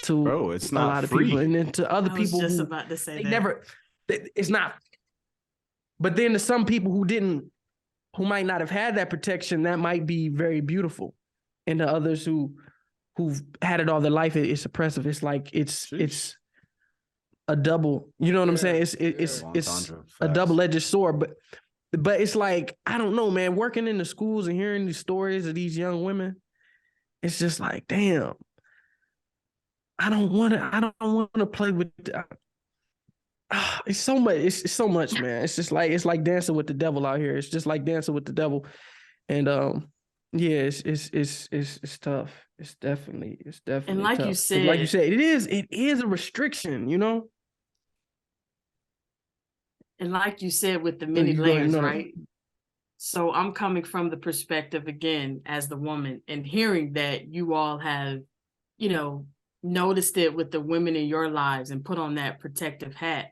to Bro, it's a not lot of free. people, and then to other I was people just who about to say they that. never. It's not. But then to some people who might not have had that protection, that might be very beautiful, and to others who've had it all their life, it's oppressive. It's like it's a double. You know what I'm saying? It's Entendre, a facts. double-edged sword, but it's like, I don't know, man, working in the schools and hearing these stories of these young women, it's just like, damn, I don't want to play with it's so much, it's so much, man. It's like dancing with the devil out here. It's just like dancing with the devil. And yeah, it's tough. It's definitely And like tough. you 'Cause said, like you said, it is a restriction, you know? and like you said, with the So many you go ahead, layers, no. right? So I'm coming from the perspective again as the woman, and hearing that you all have, you know, noticed it with the women in your lives and put on that protective hat.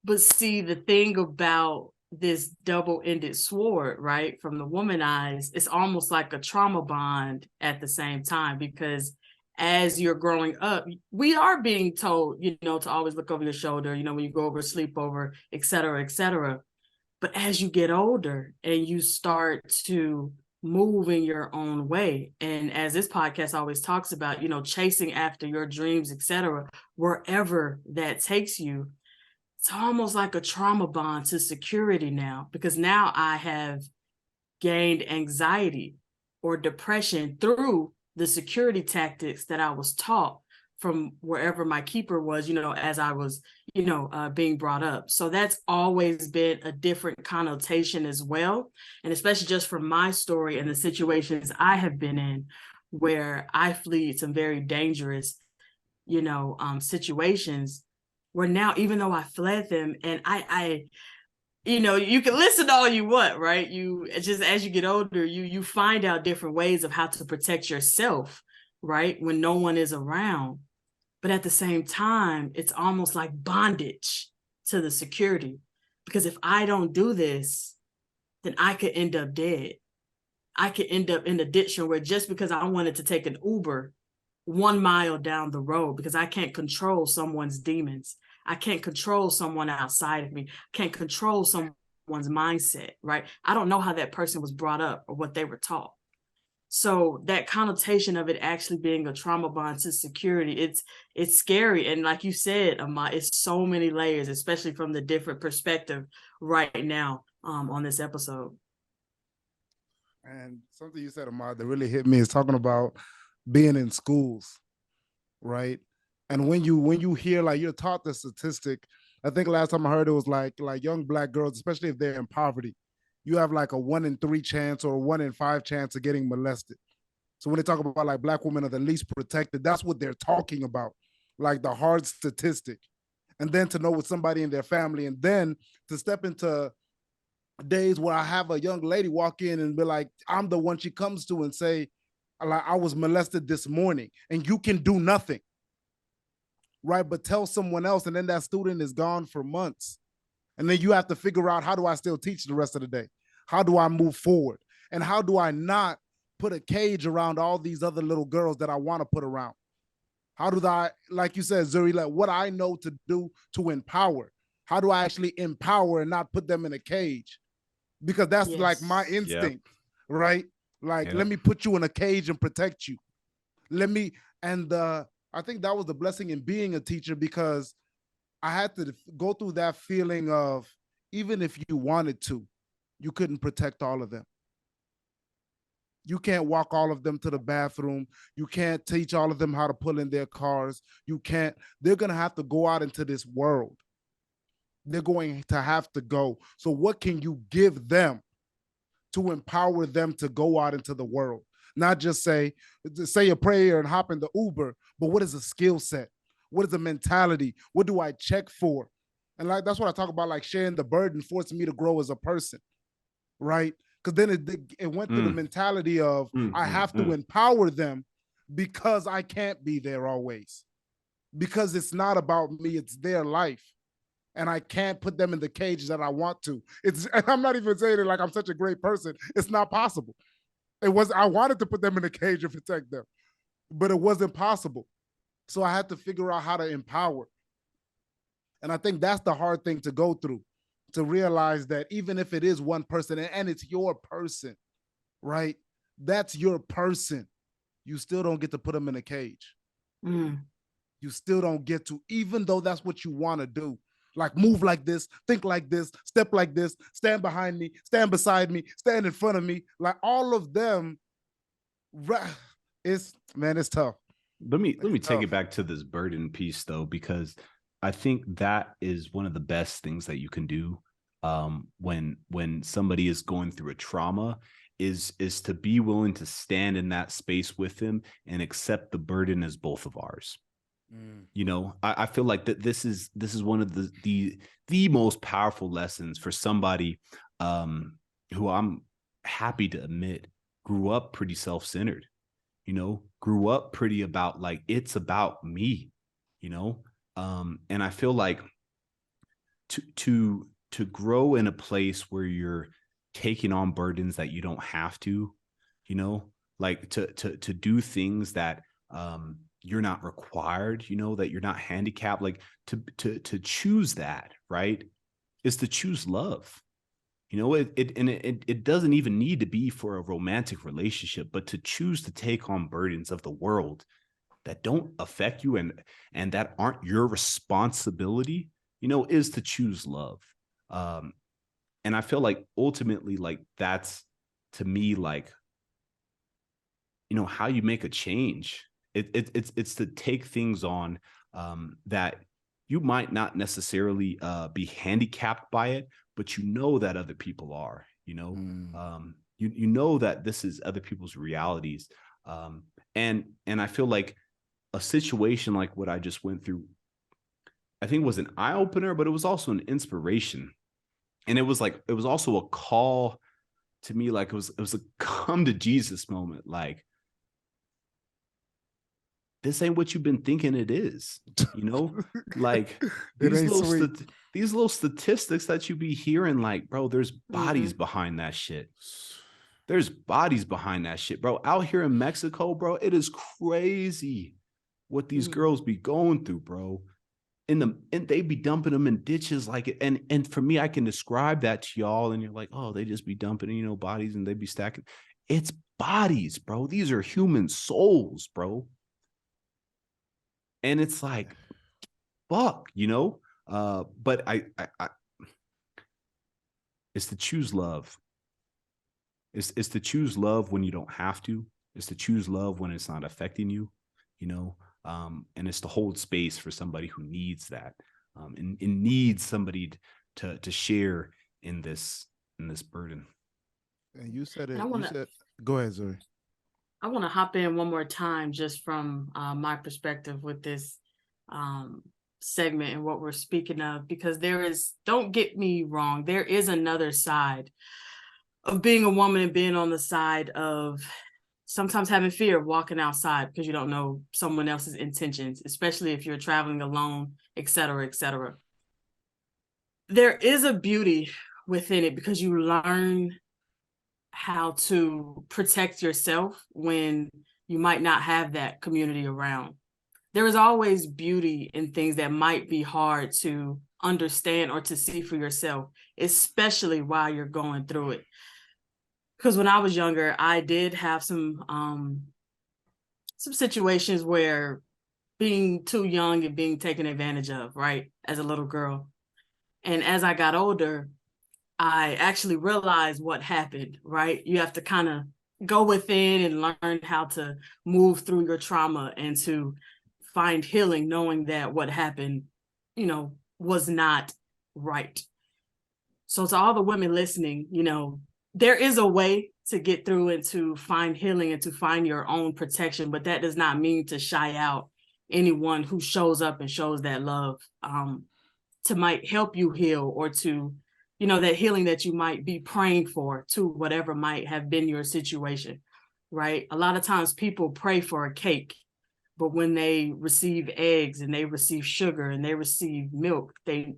But see, the thing about this double-ended sword, right, from the woman eyes, it's almost like a trauma bond at the same time, because as you're growing up, we are being told, you know, to always look over your shoulder, you know, when you go over a sleepover, et cetera, et cetera. But as you get older and you start to move in your own way, and as this podcast always talks about, you know, chasing after your dreams, et cetera, wherever that takes you, it's almost like a trauma bond to security now, because now I have gained anxiety or depression through the security tactics that I was taught from wherever my keeper was, you know, as I was, you know, being brought up. So that's always been a different connotation as well. And especially just from my story and the situations I have been in, where I flee some very dangerous, you know, situations, where now, even though I fled them, and I you know, you can listen all you want, right? You just, as you get older, you find out different ways of how to protect yourself, right, when no one is around. But at the same time, it's almost like bondage to the security, because if I don't do this, then I could end up dead. I could end up in a ditch where, just because I wanted to take an Uber 1 mile down the road, because I can't control someone's demons, I can't control someone outside of me, I can't control someone's mindset, right? I don't know how that person was brought up or what they were taught. So that connotation of it actually being a trauma bond to security, it's scary. And like you said, Ahmad, it's so many layers, especially from the different perspective right now on this episode. And something you said, Ahmad, that really hit me is talking about being in schools, right? And when you hear, like, you're taught the statistic, I think last time I heard it was like young Black girls, especially if they're in poverty, you have like a 1 in 3 chance or 1 in 5 chance of getting molested. So when they talk about like Black women are the least protected, that's what they're talking about, like the hard statistic. And then to know with somebody in their family, and then to step into days where I have a young lady walk in and be like, I'm the one she comes to and say, like, I was molested this morning, and you can do nothing, right? But tell someone else, and then that student is gone for months. And then you have to figure out, how do I still teach the rest of the day? How do I move forward? And how do I not put a cage around all these other little girls that I want to put around? How do I, like you said, Zuri, like what I know to do to empower, how do I actually empower and not put them in a cage? Because that's like my instinct, right? Like, let me put you in a cage and protect you. I think that was the blessing in being a teacher, because I had to go through that feeling of, even if you wanted to, you couldn't protect all of them. You can't walk all of them to the bathroom. You can't teach all of them how to pull in their cars. They're going to have to go out into this world. They're going to have to go. So what can you give them to empower them to go out into the world? Not just say a prayer and hop in the Uber, but what is a skill set? What is a mentality? What do I check for? And like, that's what I talk about, like sharing the burden forced me to grow as a person, right? Because then it went through the mentality of, I have to empower them, because I can't be there always. Because it's not about me, it's their life. And I can't put them in the cage that I want to. And I'm not even saying it like I'm such a great person. It's not possible. I wanted to put them in a cage and protect them, but it wasn't possible. So I had to figure out how to empower. And I think that's the hard thing to go through, to realize that even if it is one person and it's your person, right? That's your person. You still don't get to put them in a cage. You still don't get to, even though that's what you want to do. Like move like this, think like this, step like this, stand behind me, stand beside me, stand in front of me. Like all of them, it's tough. Let me take it back to this burden piece though, because I think that is one of the best things that you can do when somebody is going through a trauma is to be willing to stand in that space with them and accept the burden as both of ours. You know, I feel like that this is one of the most powerful lessons for somebody who I'm happy to admit grew up pretty self-centered, you know, grew up pretty about like, it's about me, you know. And I feel like to grow in a place where you're taking on burdens that you don't have to, you know, like to do things that you're not required, you know, that you're not handicapped, like to choose that, right, is to choose love. You know, it doesn't even need to be for a romantic relationship, but to choose to take on burdens of the world that don't affect you and that aren't your responsibility, you know, is to choose love. And I feel like ultimately, like that's to me, like, you know, how you make a change. It's to take things on that you might not necessarily be handicapped by it, but you know that other people are, you know, you know that this is other people's realities. And I feel like a situation like what I just went through, I think was an eye opener, but it was also an inspiration. And it was also a call to me, like it was a come to Jesus moment. Like, this ain't what you've been thinking it is, you know, like these little statistics that you be hearing, like, bro, there's bodies behind that shit. There's bodies behind that shit, bro. Out here in Mexico, bro, it is crazy what these girls be going through, bro. And they be dumping them in ditches like it. And for me, I can describe that to y'all, and you're like, oh, they just be dumping, you know, bodies and they be stacking. It's bodies, bro. These are human souls, bro. And it's like, fuck, you know. But I it's to choose love. It's to choose love when you don't have to. It's to choose love when it's not affecting you, you know. And it's to hold space for somebody who needs that, and needs somebody to share in this burden. And you said it. Go ahead, Zuri. I want to hop in one more time just from my perspective with this segment and what we're speaking of, because don't get me wrong, there is another side of being a woman and being on the side of sometimes having fear of walking outside because you don't know someone else's intentions, especially if you're traveling alone, et cetera, et cetera. There is a beauty within it because you learn how to protect yourself when you might not have that community around. There is always beauty in things that might be hard to understand or to see for yourself, especially while you're going through it. Because when I was younger, I did have some situations where being too young and being taken advantage of, right, as a little girl. And as I got older, I actually realized what happened, right? You have to kind of go within and learn how to move through your trauma and to find healing, knowing that what happened, you know, was not right. So to all the women listening, you know, there is a way to get through and to find healing and to find your own protection, but that does not mean to shy out anyone who shows up and shows that love to might help you heal, or to, you know, that healing that you might be praying for, to whatever might have been your situation, right? A lot of times people pray for a cake, but when they receive eggs and they receive sugar and they receive milk, they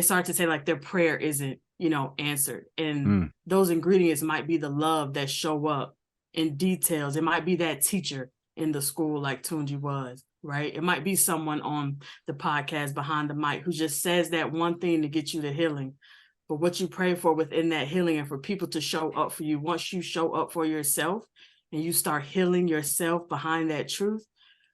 start to say like their prayer isn't, you know, answered. And those ingredients might be the love that show up in details. It might be that teacher in the school like Tunji was, right? It might be someone on the podcast behind the mic who just says that one thing to get you to healing. But what you pray for within that healing and for people to show up for you, once you show up for yourself and you start healing yourself behind that truth,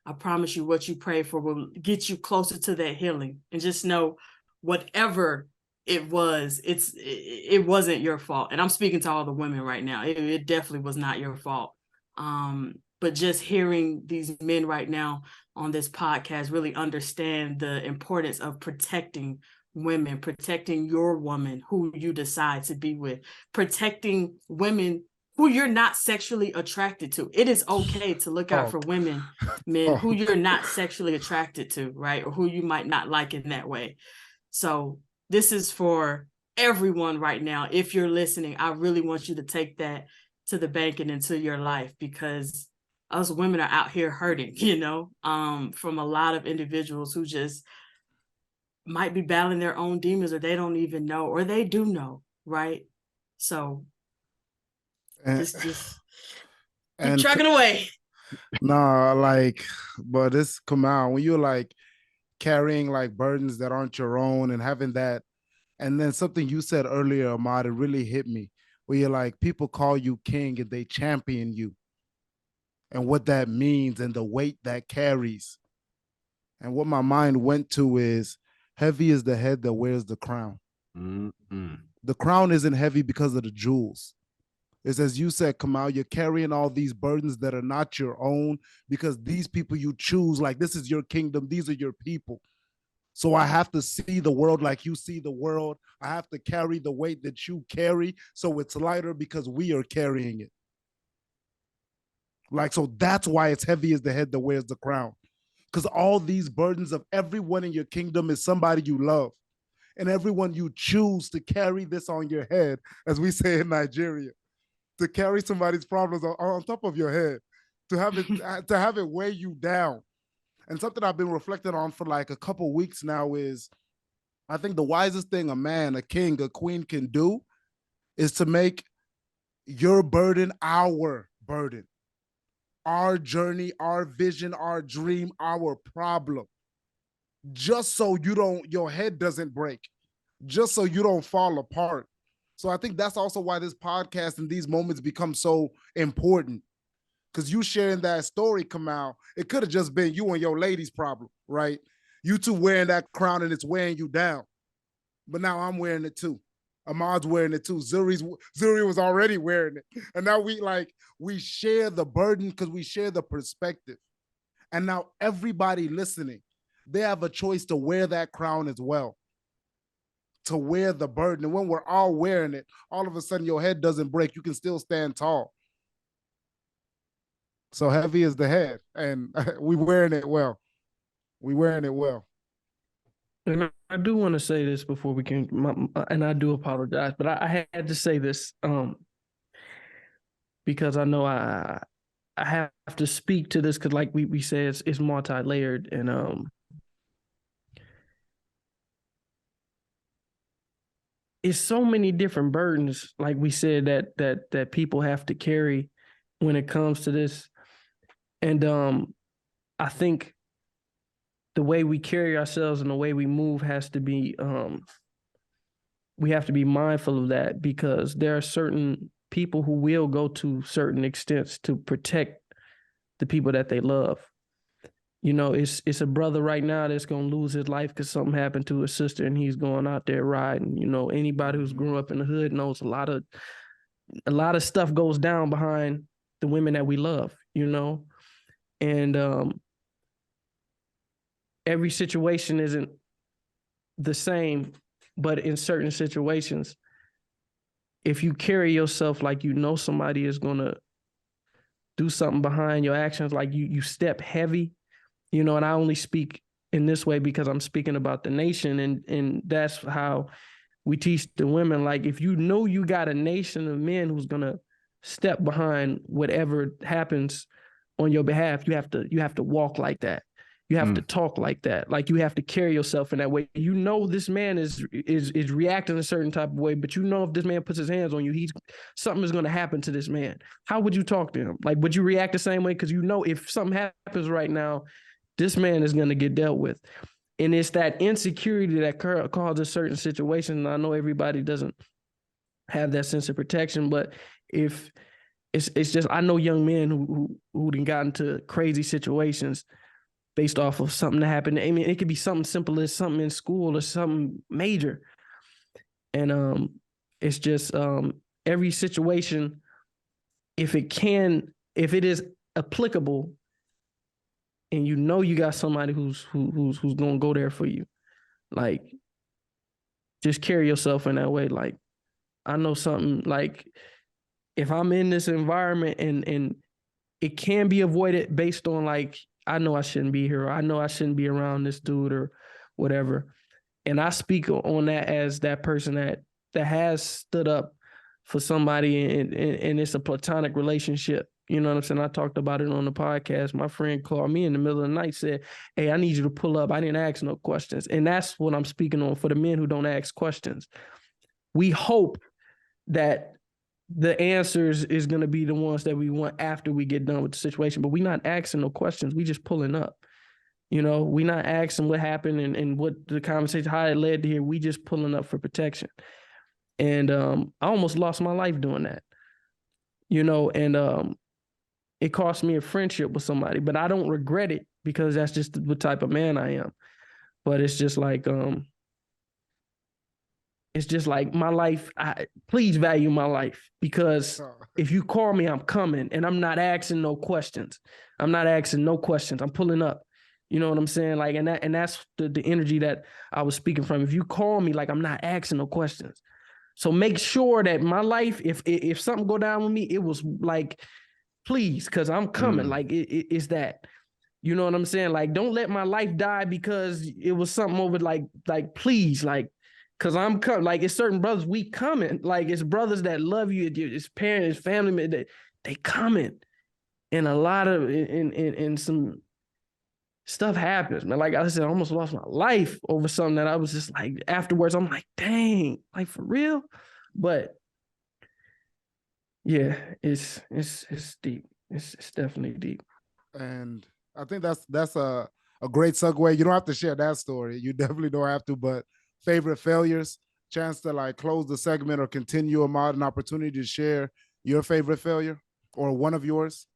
I promise you what you pray for will get you closer to that healing. And just know whatever it was, it wasn't your fault. And I'm speaking to all the women right now. It definitely was not your fault. But just hearing these men right now on this podcast really understand the importance of protecting women, protecting your woman who you decide to be with, protecting women who you're not sexually attracted to. It is okay to look out for women, men who you're not sexually attracted to, right? Or who you might not like in that way. So this is for everyone right now. If you're listening, I really want you to take that to the bank and into your life, because us women are out here hurting, from a lot of individuals who just might be battling their own demons, or they don't even know, or they do know, right? So just keep trucking away. Nah, but this come out when you're like carrying like burdens that aren't your own and having that. And then something you said earlier, Ahmad, it really hit me, where you're like, people call you king and they champion you, and what that means and the weight that carries. And what my mind went to is, heavy is the head that wears the crown. Mm-hmm. The crown isn't heavy because of the jewels. It's as you said, Kamau, you're carrying all these burdens that are not your own because these people you choose, like this is your kingdom, these are your people. So I have to see the world like you see the world. I have to carry the weight that you carry, so it's lighter because we are carrying it. So that's why it's heavy as the head that wears the crown. Because all these burdens of everyone in your kingdom is somebody you love. And everyone you choose to carry this on your head, as we say in Nigeria, to carry somebody's problems on top of your head, to have it weigh you down. And something I've been reflecting on for like a couple weeks now is, I think the wisest thing a man, a king, a queen can do is to make your burden our burden. Our journey, our vision, our dream, our problem. Just so your head doesn't break. Just so you don't fall apart. So I think that's also why this podcast and these moments become so important. Because you sharing that story, Kamau, it could have just been you and your lady's problem, right? You two wearing that crown and it's weighing you down. But now I'm wearing it too. Ahmad's wearing it too. Zuri was already wearing it. And now we share the burden because we share the perspective. And now everybody listening, they have a choice to wear that crown as well, to wear the burden. And when we're all wearing it, all of a sudden your head doesn't break. You can still stand tall. So heavy is the head, and we wearing it well. We wearing it well. And I do want to say this before we can, and I do apologize, but I had to say this because I know I have to speak to this because, like we said, it's multi-layered, and it's so many different burdens, like we said, that people have to carry when it comes to this, and I think the way we carry ourselves and the way we move has to be, we have to be mindful of that, because there are certain people who will go to certain extents to protect the people that they love. It's a brother right now that's going to lose his life because something happened to his sister and he's going out there riding. Anybody who's grown up in the hood knows a lot of stuff goes down behind the women that we love, and every situation isn't the same, but in certain situations, if you carry yourself like somebody is going to do something behind your actions, like you step heavy, and I only speak in this way because I'm speaking about the nation, and that's how we teach the women. Like, if you know you got a nation of men who's going to step behind whatever happens on your behalf, you have to walk like that. You have to talk like that. Like you have to carry yourself in that way. You know this man is reacting a certain type of way, but you know if this man puts his hands on you, something is going to happen to this man. How would you talk to him? Like, would you react the same way? Because you know if something happens right now, this man is going to get dealt with. And it's that insecurity that causes certain situations. And I know everybody doesn't have that sense of protection, but if it's just, I know young men who done got into crazy situations based off of something that happened. I mean, it could be something simple as something in school or something major. And it's just every situation, if it is applicable, and you know you got somebody who's gonna go there for you, like just carry yourself in that way. Like I know something, like if I'm in this environment and it can be avoided based on like, I know I shouldn't be here, or I know I shouldn't be around this dude or whatever. And I speak on that as that person that has stood up for somebody and it's a platonic relationship. You know what I'm saying? I talked about it on the podcast. My friend called me in the middle of the night, said, "Hey, I need you to pull up. I didn't ask no questions." And that's what I'm speaking on for the men who don't ask questions. We hope that the answers is going to be the ones that we want after we get done with the situation, but we're not asking no questions. We just pulling up. You know, we're not asking what happened and what the conversation, how it led to here. We just pulling up for protection. And I almost lost my life doing that, you know, and it cost me a friendship with somebody, but I don't regret it because that's just the type of man I am. But it's just like my life. Please value my life, because if you call me, I'm coming, and I'm not asking no questions. I'm pulling up. You know what I'm saying? Like, and that's the energy that I was speaking from. If you call me, like, I'm not asking no questions. So make sure that my life, if something go down with me, it was like, please, because I'm coming. Like it's that. You know what I'm saying? Like, don't let my life die because it was something over. Like please, like. Cause I'm coming, like it's certain brothers we coming, like it's brothers that love you, it's parents, family, they coming, and a lot of and some stuff happens, man. Like I said, I almost lost my life over something that I was just like afterwards. I'm like, dang, like for real, but yeah, it's deep. It's definitely deep. And I think that's a great segue. You don't have to share that story. You definitely don't have to, but favorite failures, chance to like close the segment or continue a modern opportunity to share your favorite failure or one of yours.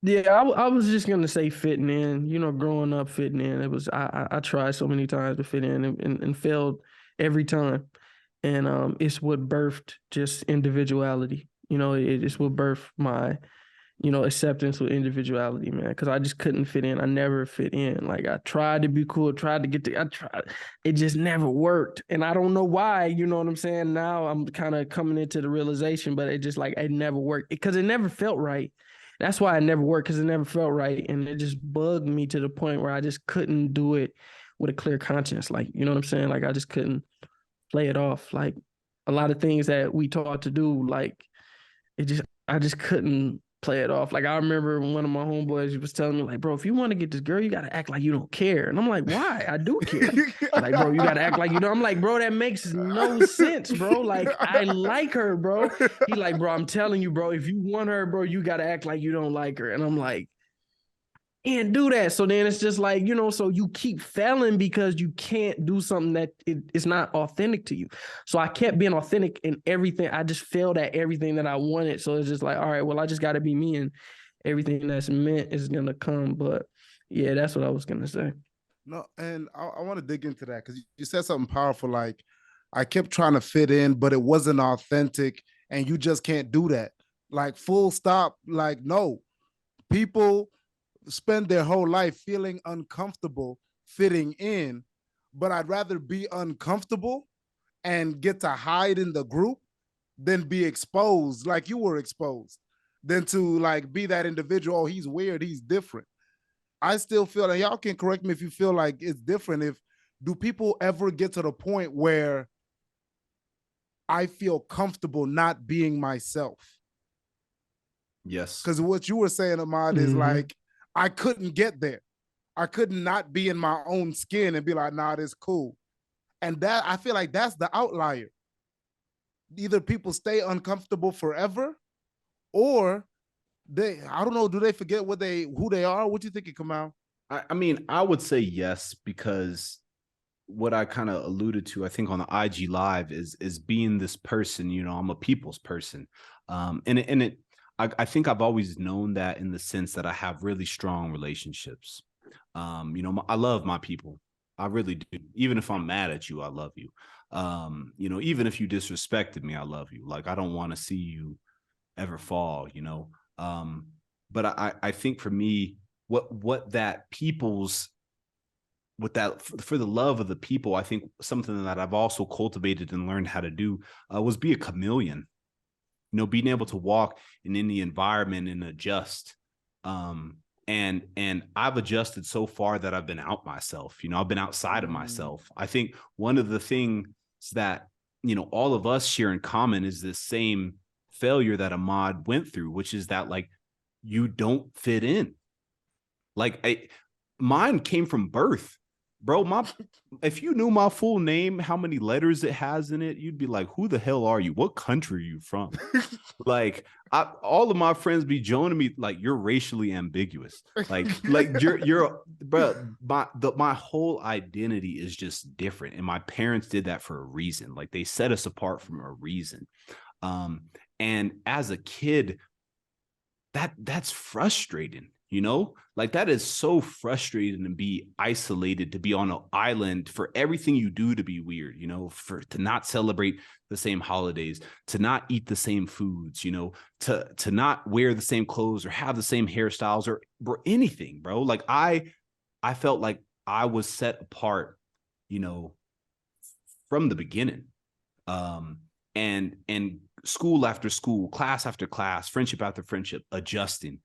Yeah, I was just gonna say fitting in. You know, growing up fitting in. It was I tried so many times to fit in and failed every time. And it's what birthed just individuality. You know, it's what birthed my, you know, acceptance with individuality, man. Because I just couldn't fit in. I never fit in. Like I tried to be cool, tried to get to. I tried. It just never worked, and I don't know why. You know what I'm saying? Now I'm kind of coming into the realization, but it just like it never worked because it never felt right. That's why it never worked, because it never felt right, and it just bugged me to the point where I just couldn't do it with a clear conscience. Like, you know what I'm saying? Like I just couldn't play it off. Like a lot of things that we taught to do, like I just couldn't play it off. Like I remember one of my homeboys was telling me, like, bro, if you want to get this girl, you gotta act like you don't care. And I'm like, why? I do care. Like, bro, you gotta act like you don't. I'm like, bro, that makes no sense, bro. Like, I like her, bro. He like, bro, I'm telling you, bro, if you want her, bro, you gotta act like you don't like her. And I'm like, can't do that. So then it's just like, you know, so you keep failing because you can't do something that it's not authentic to you. So I kept being authentic in everything. I just failed at everything that I wanted. So it's just like, all right, well, I just got to be me, and everything that's meant is going to come. But yeah, that's what I was going to say. No, and I want to dig into that because you said something powerful. Like I kept trying to fit in, but it wasn't authentic, and you just can't do that. Like full stop. Like no, people spend their whole life feeling uncomfortable fitting in, but I'd rather be uncomfortable and get to hide in the group than be exposed like you were exposed, than to like be that individual. Oh, he's weird, he's different. I still feel, and y'all can correct me if you feel like it's different. If do people ever get to the point where I feel comfortable not being myself? Yes. Because what you were saying, Ahmad, is like, I couldn't get there. I could not be in my own skin and be like, nah, this cool. And that, I feel like that's the outlier. Either people stay uncomfortable forever, or I don't know, do they forget who they are? What do you think, Kamau? I mean, I would say yes, because what I kind of alluded to, I think on the IG live is being this person, I'm a people's person. I think I've always known that, in the sense that I have really strong relationships. I love my people. I really do. Even if I'm mad at you, I love you. Even if you disrespected me, I love you. Like, I don't want to see you ever fall, but I think for me, what that people's, with that, for the love of the people, I think something that I've also cultivated and learned how to do was be a chameleon, being able to walk in any environment and adjust. And I've adjusted so far that I've been out myself, I've been outside of myself. I think one of the things that, all of us share in common is this same failure that Ahmad went through, which is that, like, you don't fit in. Like, mine came from birth, bro. If you knew my full name, how many letters it has in it, you'd be like, who the hell are you? What country are you from? Like, all of my friends be joining me like, you're racially ambiguous. Like you're bro, my whole identity is just different. And my parents did that for a reason. Like, they set us apart from a reason. And as a kid, that's frustrating, like, that is so frustrating to be isolated, to be on an island, for everything you do to be weird, to not celebrate the same holidays, to not eat the same foods, to not wear the same clothes or have the same hairstyles or anything, bro. Like, I felt like I was set apart, from the beginning. And school after school, class after class, friendship after friendship, adjusting,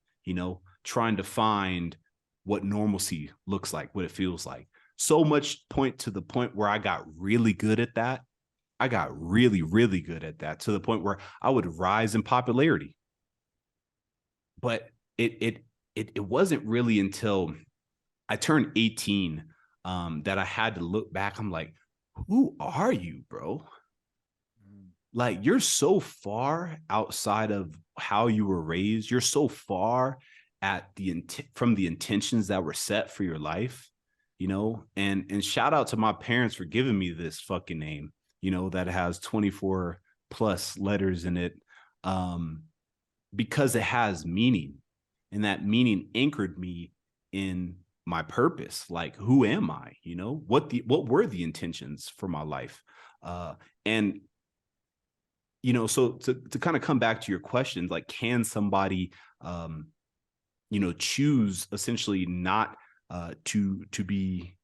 trying to find what normalcy looks like, what it feels like. So much to the point where I got really good at that. I got really, really good at that, to the point where I would rise in popularity. But it wasn't really until I turned 18 that I had to look back. I'm like, who are you, bro? Like, you're so far outside of how you were raised. You're so far from the intentions that were set for your life, and shout out to my parents for giving me this fucking name, that has 24 plus letters in it, because it has meaning, and that meaning anchored me in my purpose. Like, who am I? What were the intentions for my life? And so to kind of come back to your question, like, can somebody, choose essentially not to be,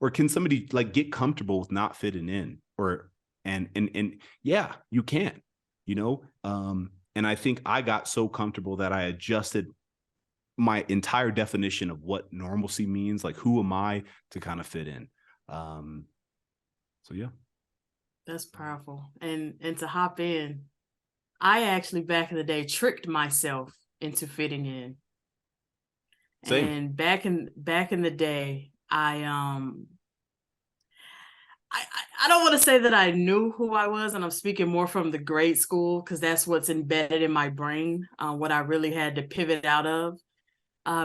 or can somebody, like, get comfortable with not fitting in, and yeah, you can, and I think I got so comfortable that I adjusted my entire definition of what normalcy means, like, who am I, to kind of fit in. So yeah. That's powerful. And to hop in, I actually back in the day tricked myself into fitting in. Same. And back in the day, I don't want to say that I knew who I was, and I'm speaking more from the grade school, because that's what's embedded in my brain, what I really had to pivot out of.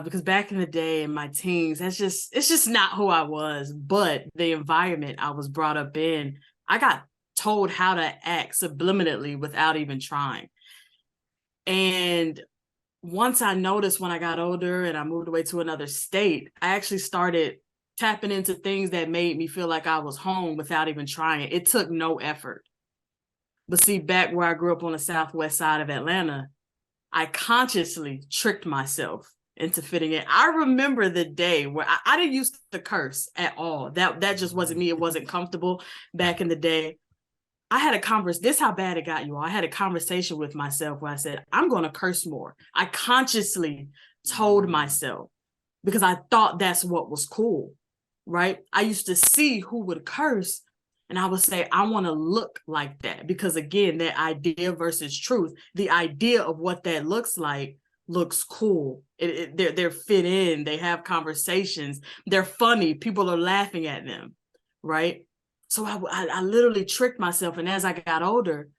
Because back in the day, in my teens, it's just not who I was. But the environment I was brought up in, I got told how to act subliminally without even trying. And once I noticed, when I got older and I moved away to another state, I actually started tapping into things that made me feel like I was home without even trying. It took no effort. But see, back where I grew up on the southwest side of Atlanta, I consciously tricked myself into fitting in. I remember the day where I didn't used to curse at all. That just wasn't me. It wasn't comfortable back in the day. I had a conversation. This is how bad it got, you all. I had a conversation with myself where I said, I'm going to curse more. I consciously told myself, because I thought that's what was cool, right? I used to see who would curse, and I would say, I want to look like that. Because again, that idea versus truth, the idea of what that looks like looks cool. They're fit in. They have conversations. They're funny. People are laughing at them, right? So I literally tricked myself. And as I got older,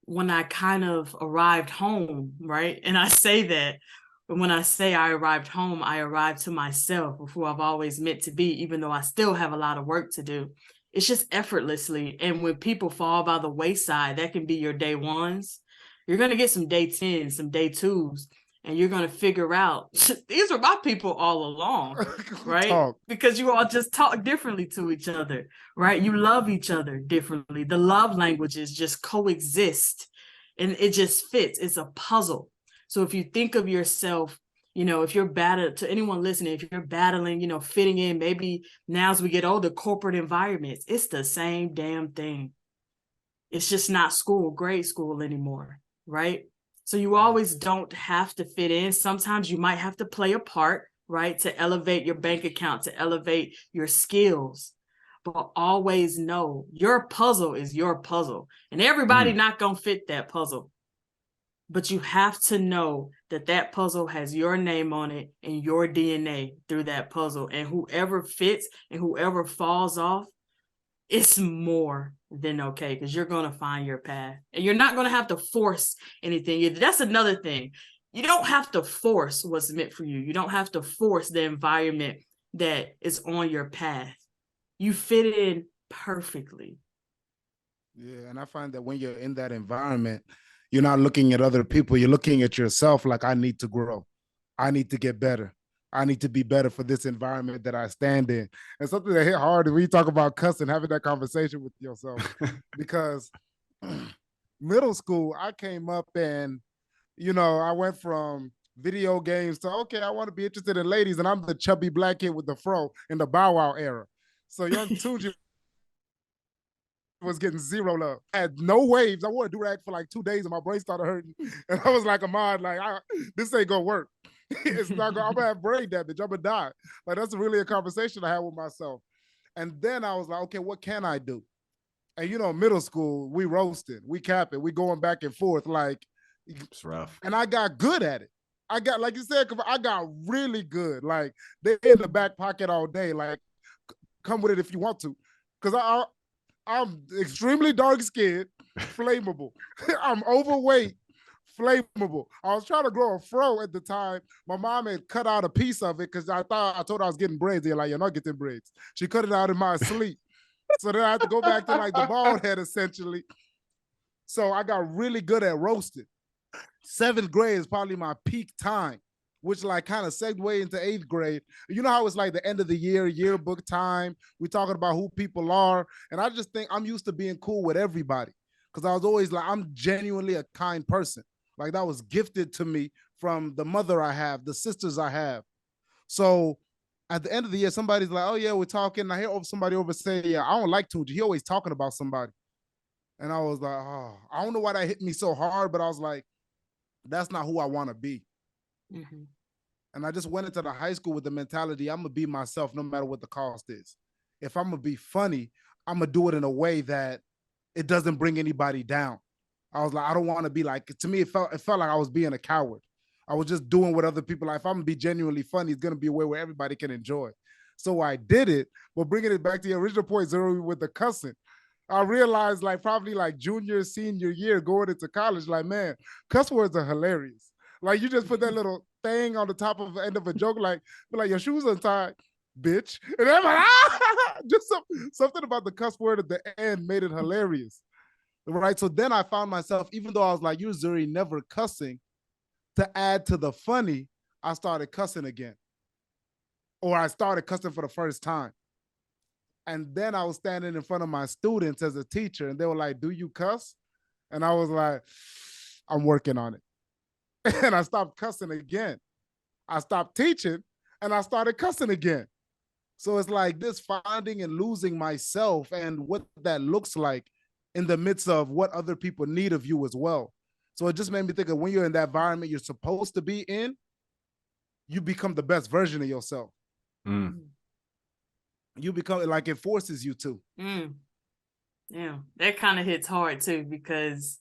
when I kind of arrived home, right? And I say that, but when I say I arrived home, I arrived to myself, of who I've always meant to be, even though I still have a lot of work to do. It's just effortlessly. And when people fall by the wayside, that can be your day ones. You're going to get some day 10s, some day 2s, and you're going to figure out, these are my people all along, right? Talk. Because you all just talk differently to each other, right? You love each other differently. The love languages just coexist, and it just fits. It's a puzzle. So if you think of yourself, if you're to anyone listening, if you're battling, fitting in, maybe now as we get older, corporate environments, it's the same damn thing. It's just not grade school anymore, right? So you always don't have to fit in. Sometimes you might have to play a part, right, to elevate your bank account, to elevate your skills. But always know your puzzle is your puzzle, and everybody not gonna fit that puzzle. But you have to know that puzzle has your name on it and your DNA through that puzzle. And whoever fits and whoever falls off, it's more than okay, because you're going to find your path. And you're not going to have to force anything. That's another thing. You don't have to force what's meant for you. You don't have to force the environment that is on your path. You fit in perfectly. Yeah, and I find that when you're in that environment, you're not looking at other people. You're looking at yourself like, I need to grow. I need to get better. I need to be better for this environment that I stand in. And something that hit hard when you talk about cussing, having that conversation with yourself. Because middle school, I came up and, I went from video games to, okay, I want to be interested in ladies. And I'm the chubby black kid with the fro in the Bow Wow era. So young Tunji was getting zero love. I had no waves. I wore a do-rag for like 2 days and my brain started hurting. And I was like, Ahmad, this ain't gonna work. It's not gonna, I'm gonna have brain damage. I'm gonna die. Like, that's really a conversation I had with myself. And then I was like, okay, what can I do? And middle school, we roasted, we capping, we going back and forth. Like, it's rough. And I got good at it. I got, like you said, I got really good. Like, they're in the back pocket all day. Like, come with it if you want to. Because I'm extremely dark-skinned, flammable. I'm overweight, flammable. I was trying to grow a fro at the time. My mom had cut out a piece of it because I told her I was getting braids. They're like, you're not getting braids. She cut it out in my sleep. So then I had to go back to like the bald head, essentially. So I got really good at roasting. 7th grade is probably my peak time, which like kind of segued into 8th grade. You know how it's like the end of the year, yearbook time. We're talking about who people are. And I just think I'm used to being cool with everybody because I was always like, I'm genuinely a kind person. Like, that was gifted to me from the mother I have, the sisters I have. So at the end of the year, somebody's like, oh yeah, we're talking. I hear somebody over say, yeah, I don't like Tunji. He always talking about somebody. And I was like, oh, I don't know why that hit me so hard, but I was like, that's not who I want to be. Mm-hmm. And I just went into the high school with the mentality, I'm going to be myself no matter what the cost is. If I'm going to be funny, I'm going to do it in a way that it doesn't bring anybody down. I was like, I don't want to be like, to me, it felt like I was being a coward. I was just doing what other people like. If I'm going to be genuinely funny, it's going to be a way where everybody can enjoy. So I did it, but bringing it back to the original point, Zuri, with the cussing, I realized like probably like junior, senior year going into college, like, man, cuss words are hilarious. Like, you just put that little thing on the top of the end of a joke, like your shoes untied, bitch. And I'm like, just something about the cuss word at the end made it hilarious. Right. So then I found myself, even though I was like, you, Zuri, never cussing, to add to the funny, I started cussing again. Or I started cussing for the first time. And then I was standing in front of my students as a teacher, and they were like, do you cuss? And I was like, I'm working on it. And I stopped cussing again. I stopped teaching, and I started cussing again. So it's like this finding and losing myself and what that looks like in the midst of what other people need of you as well. So it just made me think of when you're in that environment you're supposed to be in, you become the best version of yourself. You become, like, it forces you to. Yeah, that kind of hits hard too, because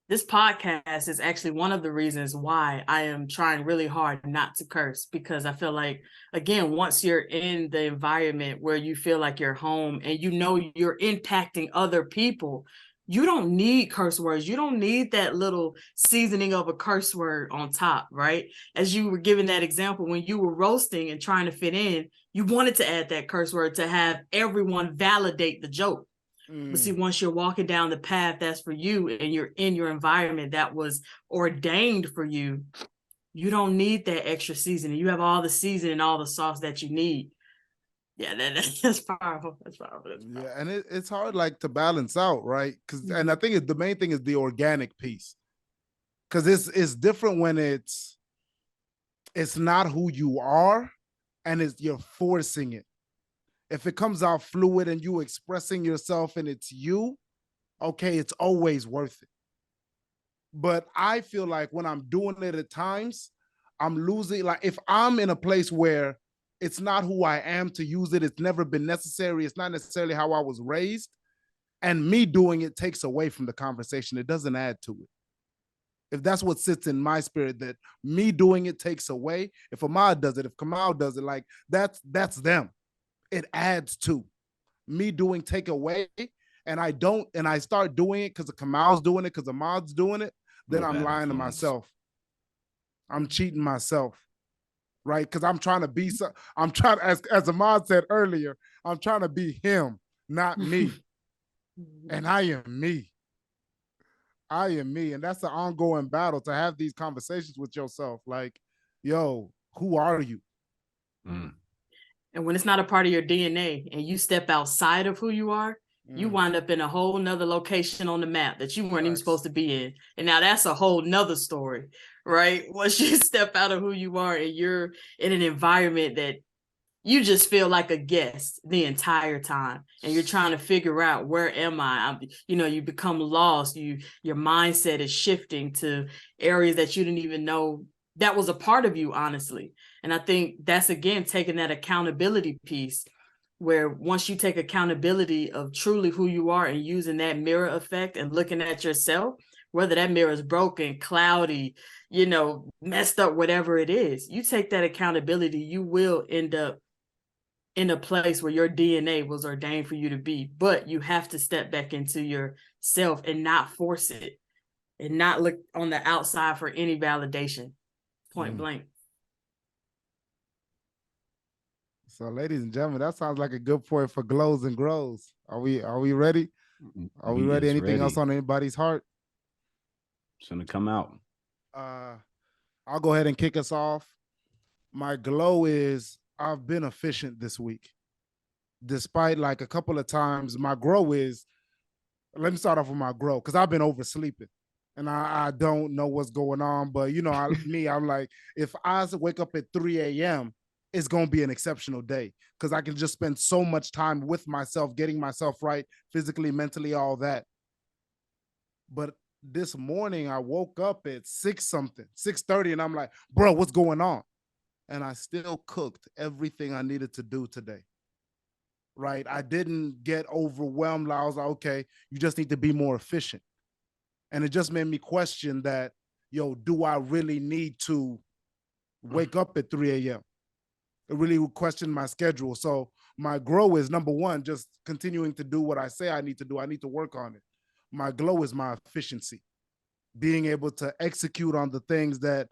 this podcast is actually one of the reasons why I am trying really hard not to curse, because I feel like, again, once you're in the environment where you feel like you're home and you know you're impacting other people, you don't need curse words. You don't need that little seasoning of a curse word on top, right? As you were giving that example, when you were roasting and trying to fit in, you wanted to add that curse word to have everyone validate the joke. But see, once you're walking down the path that's for you and you're in your environment that was ordained for you, you don't need that extra seasoning. You have all the seasoning and all the sauce that you need. Yeah, that's powerful. That's powerful. Yeah, and it's hard like to balance out, right? Because and I think the main thing is the organic piece. Because it's different when it's not who you are and you're forcing it. If it comes out fluid and you expressing yourself and it's you, okay, it's always worth it. But I feel like when I'm doing it at times, I'm losing. Like if I'm in a place where it's not who I am to use it, it's never been necessary, it's not necessarily how I was raised, and me doing it takes away from the conversation. It doesn't add to it. If that's what sits in my spirit, that me doing it takes away. If Ahmad does it, if Kamau does it, like that's them. It adds to me doing take away, and I start doing it because Kamau's doing it, because Ahmad's doing it, then I'm lying to myself. I'm cheating myself, right? Because I'm trying to be as Ahmad said earlier, I'm trying to be him, not me. And I am me. I am me. And that's an ongoing battle to have these conversations with yourself. Like, yo, who are you? And when it's not a part of your DNA and you step outside of who you are, you wind up in a whole nother location on the map that you weren't even supposed to be in. And now that's a whole nother story, right? Once you step out of who you are and you're in an environment that you just feel like a guest the entire time, and you're trying to figure out, where am I? You become lost. Your mindset is shifting to areas that you didn't even know that was a part of you, honestly. And I think that's, again, taking that accountability piece, where once you take accountability of truly who you are and using that mirror effect and looking at yourself, whether that mirror is broken, cloudy, messed up, whatever it is, you take that accountability, you will end up in a place where your DNA was ordained for you to be. But you have to step back into yourself and not force it and not look on the outside for any validation. Point blank. So, ladies and gentlemen, that sounds like a good point for glows and grows. Are we ready? Are we ready? Anything else on anybody's heart? It's gonna come out. I'll go ahead and kick us off. My glow is I've been efficient this week. Despite like a couple of times, my grow is, let me start off with my grow, because I've been oversleeping. And I don't know what's going on, but I'm like, if I wake up at 3 a.m., it's going to be an exceptional day, because I can just spend so much time with myself, getting myself right, physically, mentally, all that. But this morning I woke up at 6:30, and I'm like, bro, what's going on? And I still cooked everything I needed to do today. Right? I didn't get overwhelmed. I was like, okay, you just need to be more efficient. And it just made me question that, do I really need to wake up at 3 a.m.? It really questioned my schedule. So my grow is, number one, just continuing to do what I say I need to do. I need to work on it. My glow is my efficiency, being able to execute on the things that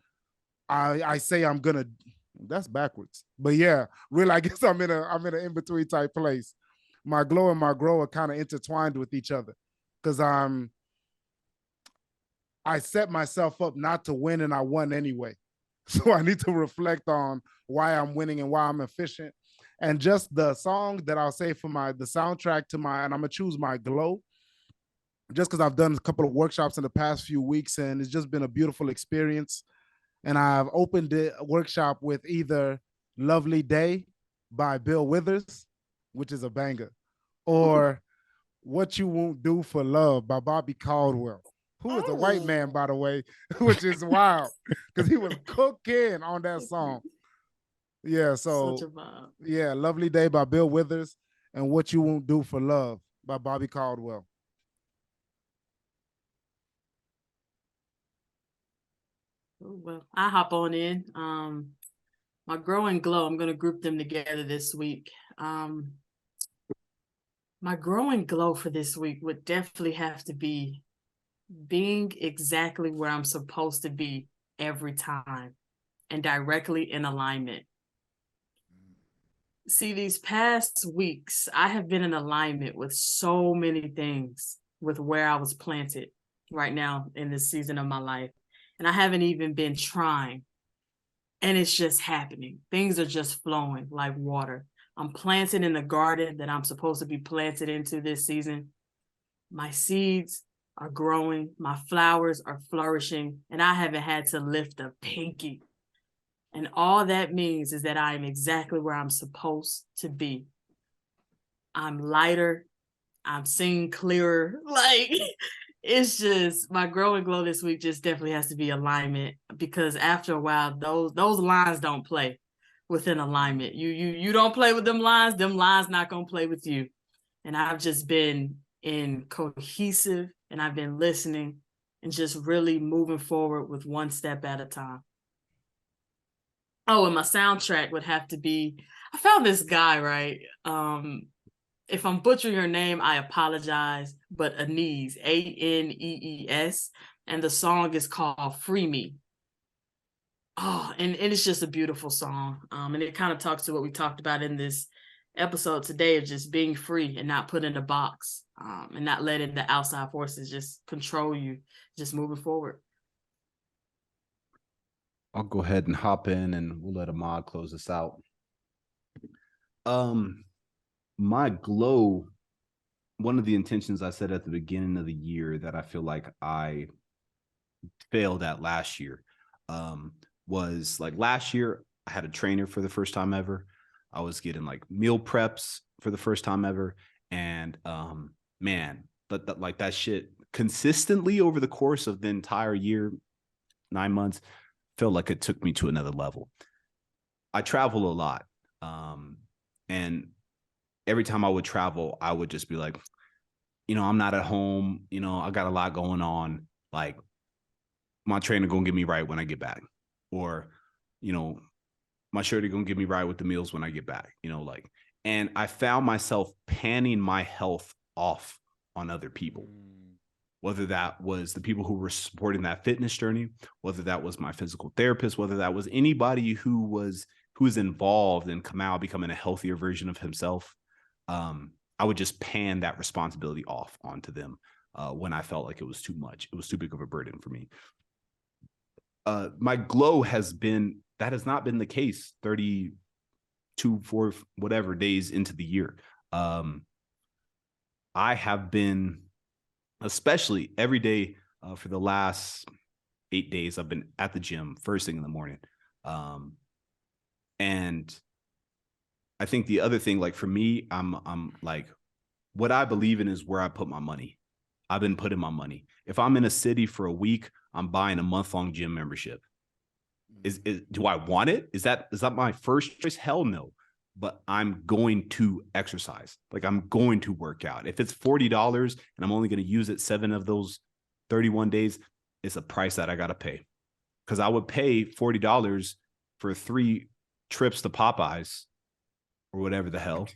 I say I'm gonna. That's backwards, but yeah, really, I guess I'm in an in-between type place. My glow and my grow are kind of intertwined with each other, because I set myself up not to win, and I won anyway. So I need to reflect on why I'm winning and why I'm efficient. And just the song that I'll say for the soundtrack to and I'm gonna choose my glow, just because I've done a couple of workshops in the past few weeks, and it's just been a beautiful experience. And I've opened a workshop with either Lovely Day by Bill Withers, which is a banger, or What You Won't Do for Love by Bobby Caldwell, who is a white man, by the way, which is wild, because he was cooking on that song. Yeah, so yeah, Lovely Day by Bill Withers and What You Won't Do for Love by Bobby Caldwell. Well, I hop on in. My grow and glow, I'm going to group them together this week. My grow and glow for this week would definitely have to be being exactly where I'm supposed to be every time and directly in alignment. See, these past weeks, I have been in alignment with so many things with where I was planted right now in this season of my life. And I haven't even been trying. And it's just happening. Things are just flowing like water. I'm planted in the garden that I'm supposed to be planted into this season. My seeds are growing. My flowers are flourishing. And I haven't had to lift a pinky. And all that means is that I am exactly where I'm supposed to be. I'm lighter. I'm seeing clearer. Like, it's just my grow and glow this week just definitely has to be alignment, because after a while, those lines don't play within alignment. You don't play with them lines not gonna play with you. And I've just been in cohesive, and I've been listening and just really moving forward with one step at a time. Oh, and my soundtrack would have to be, I found this guy, right? If I'm butchering your name, I apologize, but Anees, Anees, and the song is called Free Me. Oh, and it's just a beautiful song. And it kind of talks to what we talked about in this episode today of just being free and not put in a box, and not letting the outside forces just control you, just moving forward. I'll go ahead and hop in and we'll let Ahmad close this out. My glow, one of the intentions I said at the beginning of the year that I feel like I failed at last year, was like last year I had a trainer for the first time ever. I was getting like meal preps for the first time ever. And man, like that shit consistently over the course of the entire year, 9 months, felt like it took me to another level. I travel a lot. And every time I would travel, I would just be like, I'm not at home. I got a lot going on. Like, my trainer gonna get me right when I get back. Or, my shorty gonna get me right with the meals when I get back. And I found myself panning my health off on other people. Whether that was the people who were supporting that fitness journey, whether that was my physical therapist, whether that was anybody who was involved in Kamau becoming a healthier version of himself, I would just pan that responsibility off onto them when I felt like it was too much. It was too big of a burden for me. My glow has not been the case 32, 4, whatever days into the year. I have been, especially every day for the last 8 days, I've been at the gym first thing in the morning. And I think the other thing, like for me, I'm like, what I believe in is where I put my money. I've been putting my money. If I'm in a city for a week, I'm buying a month-long gym membership. Do I want it? Is that my first choice? Hell no. But I'm going to exercise. Like, I'm going to work out. If it's $40 and I'm only going to use it 7 of those 31 days, it's a price that I got to pay. Because I would pay $40 for 3 trips to Popeyes or whatever the hell,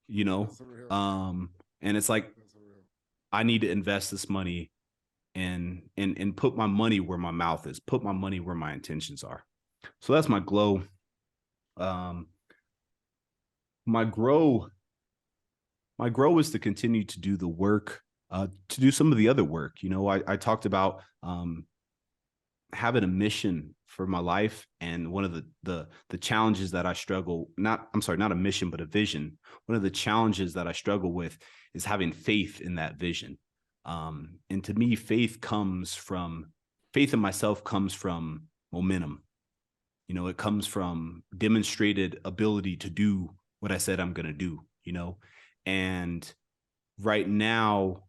and it's like, I need to invest this money and put my money where my mouth is, put my money where my intentions are. So that's my glow. My grow is to continue to do the work, to do some of the other work. I talked about having a mission for my life, and one of the challenges that I struggle, not a mission, but a vision. One of the challenges that I struggle with is having faith in that vision. And to me, faith in myself comes from momentum. It comes from demonstrated ability to do what I said I'm going to do, and right now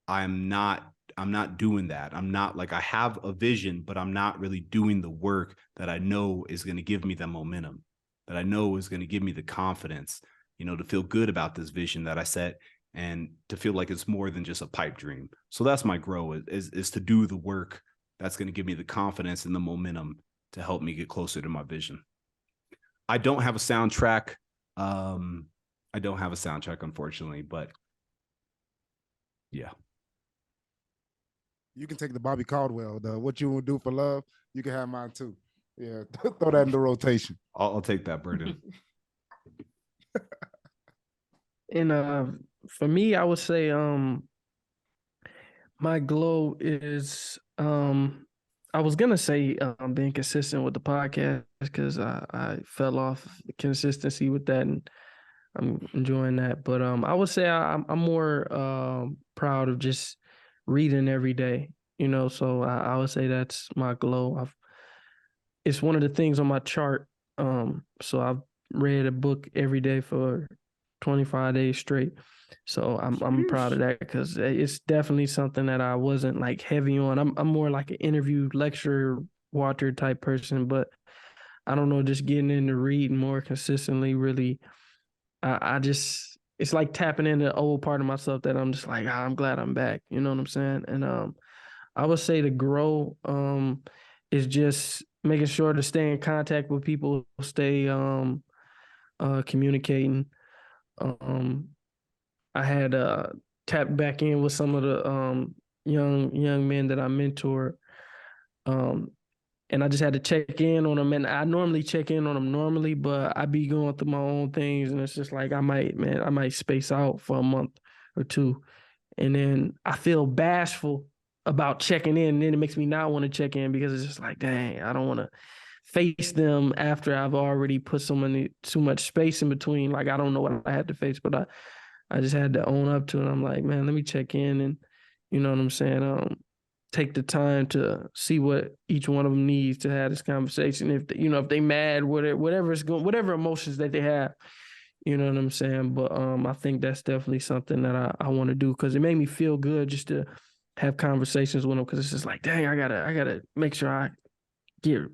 I'm not doing that. I'm not, like, I have a vision, but I'm not really doing the work that I know is going to give me the momentum, that I know is going to give me the confidence, to feel good about this vision that I set, and to feel like it's more than just a pipe dream. So that's my grow, is to do the work that's going to give me the confidence and the momentum to help me get closer to my vision. I don't have a soundtrack. Unfortunately, but yeah. You can take the Bobby Caldwell, the What You Will Do for Love. You can have mine too. Yeah, throw that in the rotation. I'll take that burden. And for me, I would say my glow is I was gonna say being consistent with the podcast because I fell off consistency with that, and I'm enjoying that. But I would say I'm more proud of just reading every day, so I would say that's my glow. It's one of the things on my chart. So I've read a book every day for 25 days straight. So I'm proud of that because it's definitely something that I wasn't like heavy on. I'm more like an interview lecture watcher type person, but I don't know, just getting into reading more consistently really, I just, it's like tapping into the old part of myself that I'm just like, I'm glad I'm back. You know what I'm saying? And I would say to grow is just making sure to stay in contact with people, stay communicating. I had tapped back in with some of the young men that I mentor, and I just had to check in on them. And I normally check in on them normally, but I be going through my own things, and it's just like I might space out for a month or two, and then I feel bashful about checking in, and then it makes me not want to check in because it's just like, dang, I don't want to face them after I've already put too much space in between. Like I don't know what I had to face, but I just had to own up to it. I'm like, man, let me check in, and you know what I'm saying? Take the time to see what each one of them needs to have this conversation. If they mad, whatever emotions that they have, you know what I'm saying? But I think that's definitely something that I want to do because it made me feel good just to have conversations with them because it's just like, dang, I gotta make sure I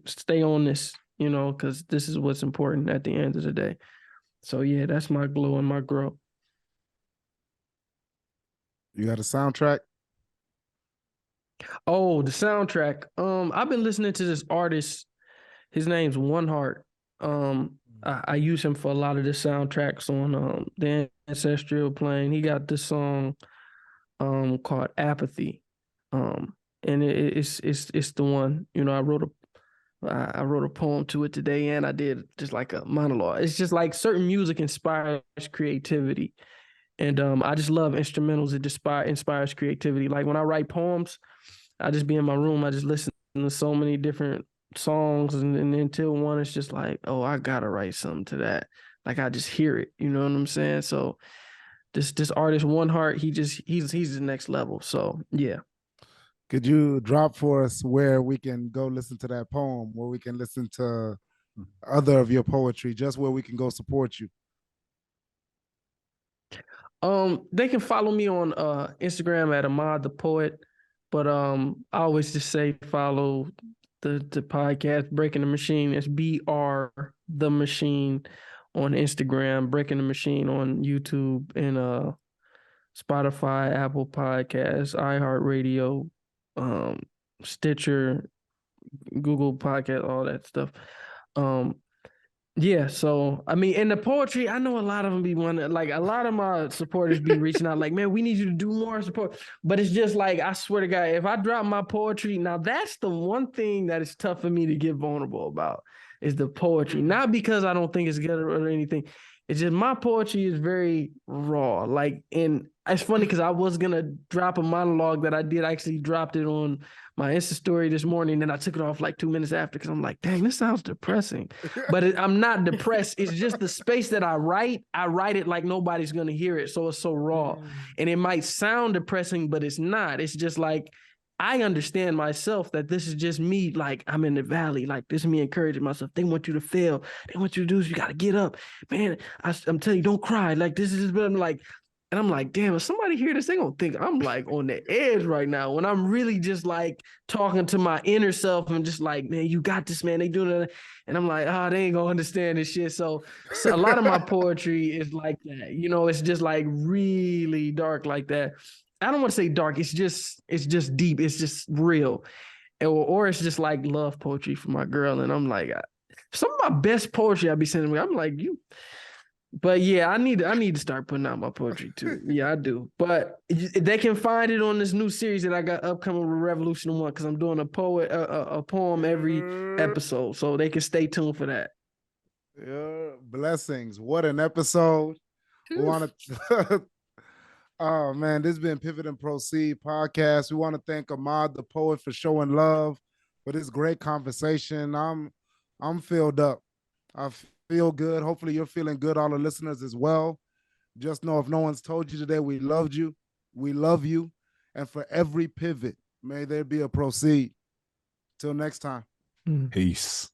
stay on this, because this is what's important at the end of the day. So yeah, that's my glow and my growth. You got a soundtrack? Oh, the soundtrack. I've been listening to this artist. His name's One Heart. I use him for a lot of the soundtracks on the Ancestral Plane. He got this song called Apathy. And it's the one. I wrote a poem to it today, and I did just like a monologue. It's just like certain music inspires creativity. And I just love instrumentals. It inspires creativity. Like when I write poems, I just be in my room. I just listen to so many different songs, and until one is just like, oh, I gotta write something to that. Like I just hear it. You know what I'm saying? So this artist, One Heart, he's the next level. So yeah. Could you drop for us where we can go listen to that poem, where we can listen to other of your poetry, just where we can go support you? They can follow me on Instagram at Ahmad the Poet, but I always just say follow the podcast Breaking the Machine. It's BR the Machine on Instagram, Breaking the Machine on YouTube, and Spotify, Apple Podcasts, iHeartRadio, Stitcher, Google Podcast, all that stuff. Yeah, so I mean, in the poetry, I know a lot of them be wanting, like a lot of my supporters be reaching out, like, man, we need you to do more support. But it's just like, I swear to God, if I drop my poetry, now that's the one thing that is tough for me to get vulnerable about is the poetry. Not because I don't think it's good or anything. It's just my poetry is very raw. Like, and it's funny because I was gonna drop a monologue that I did. I actually dropped it on my Insta story this morning, and I took it off like 2 minutes after because I'm like, dang, this sounds depressing. But I'm not depressed. It's just the space that I write it like nobody's gonna hear it. So it's so raw. And it might sound depressing, but it's not. It's just like, I understand myself that this is just me. Like, I'm in the valley. Like, this is me encouraging myself. They want you to fail. They want you to do this. You got to get up. Man, I'm telling you, don't cry. Like, this is, I'm like, and I'm like, damn, if somebody hear this, they gonna think I'm like on the edge right now when I'm really just like talking to my inner self and just like, man, you got this, man. They do that. And I'm like, they ain't gonna understand this shit. So a lot of my poetry is like that. It's just like really dark like that. I don't want to say dark. It's just deep. It's just real. or it's just like love poetry for my girl, and I'm like, some of my best poetry I be sending me. I'm like, you. But yeah, I need to start putting out my poetry too. Yeah, I do. But they can find it on this new series that I got upcoming with Revolution One, because I'm doing a poem every episode, so they can stay tuned for that. Yeah, blessings. What an episode. We want to oh man, this has been Pivot and Proceed podcast. We want to thank Ahmad the poet for showing love for this great conversation. I'm filled up. I feel good. Hopefully you're feeling good, all the listeners as well. Just know if no one's told you today, we loved you. We love you. And for every pivot, may there be a proceed. Till next time. Peace.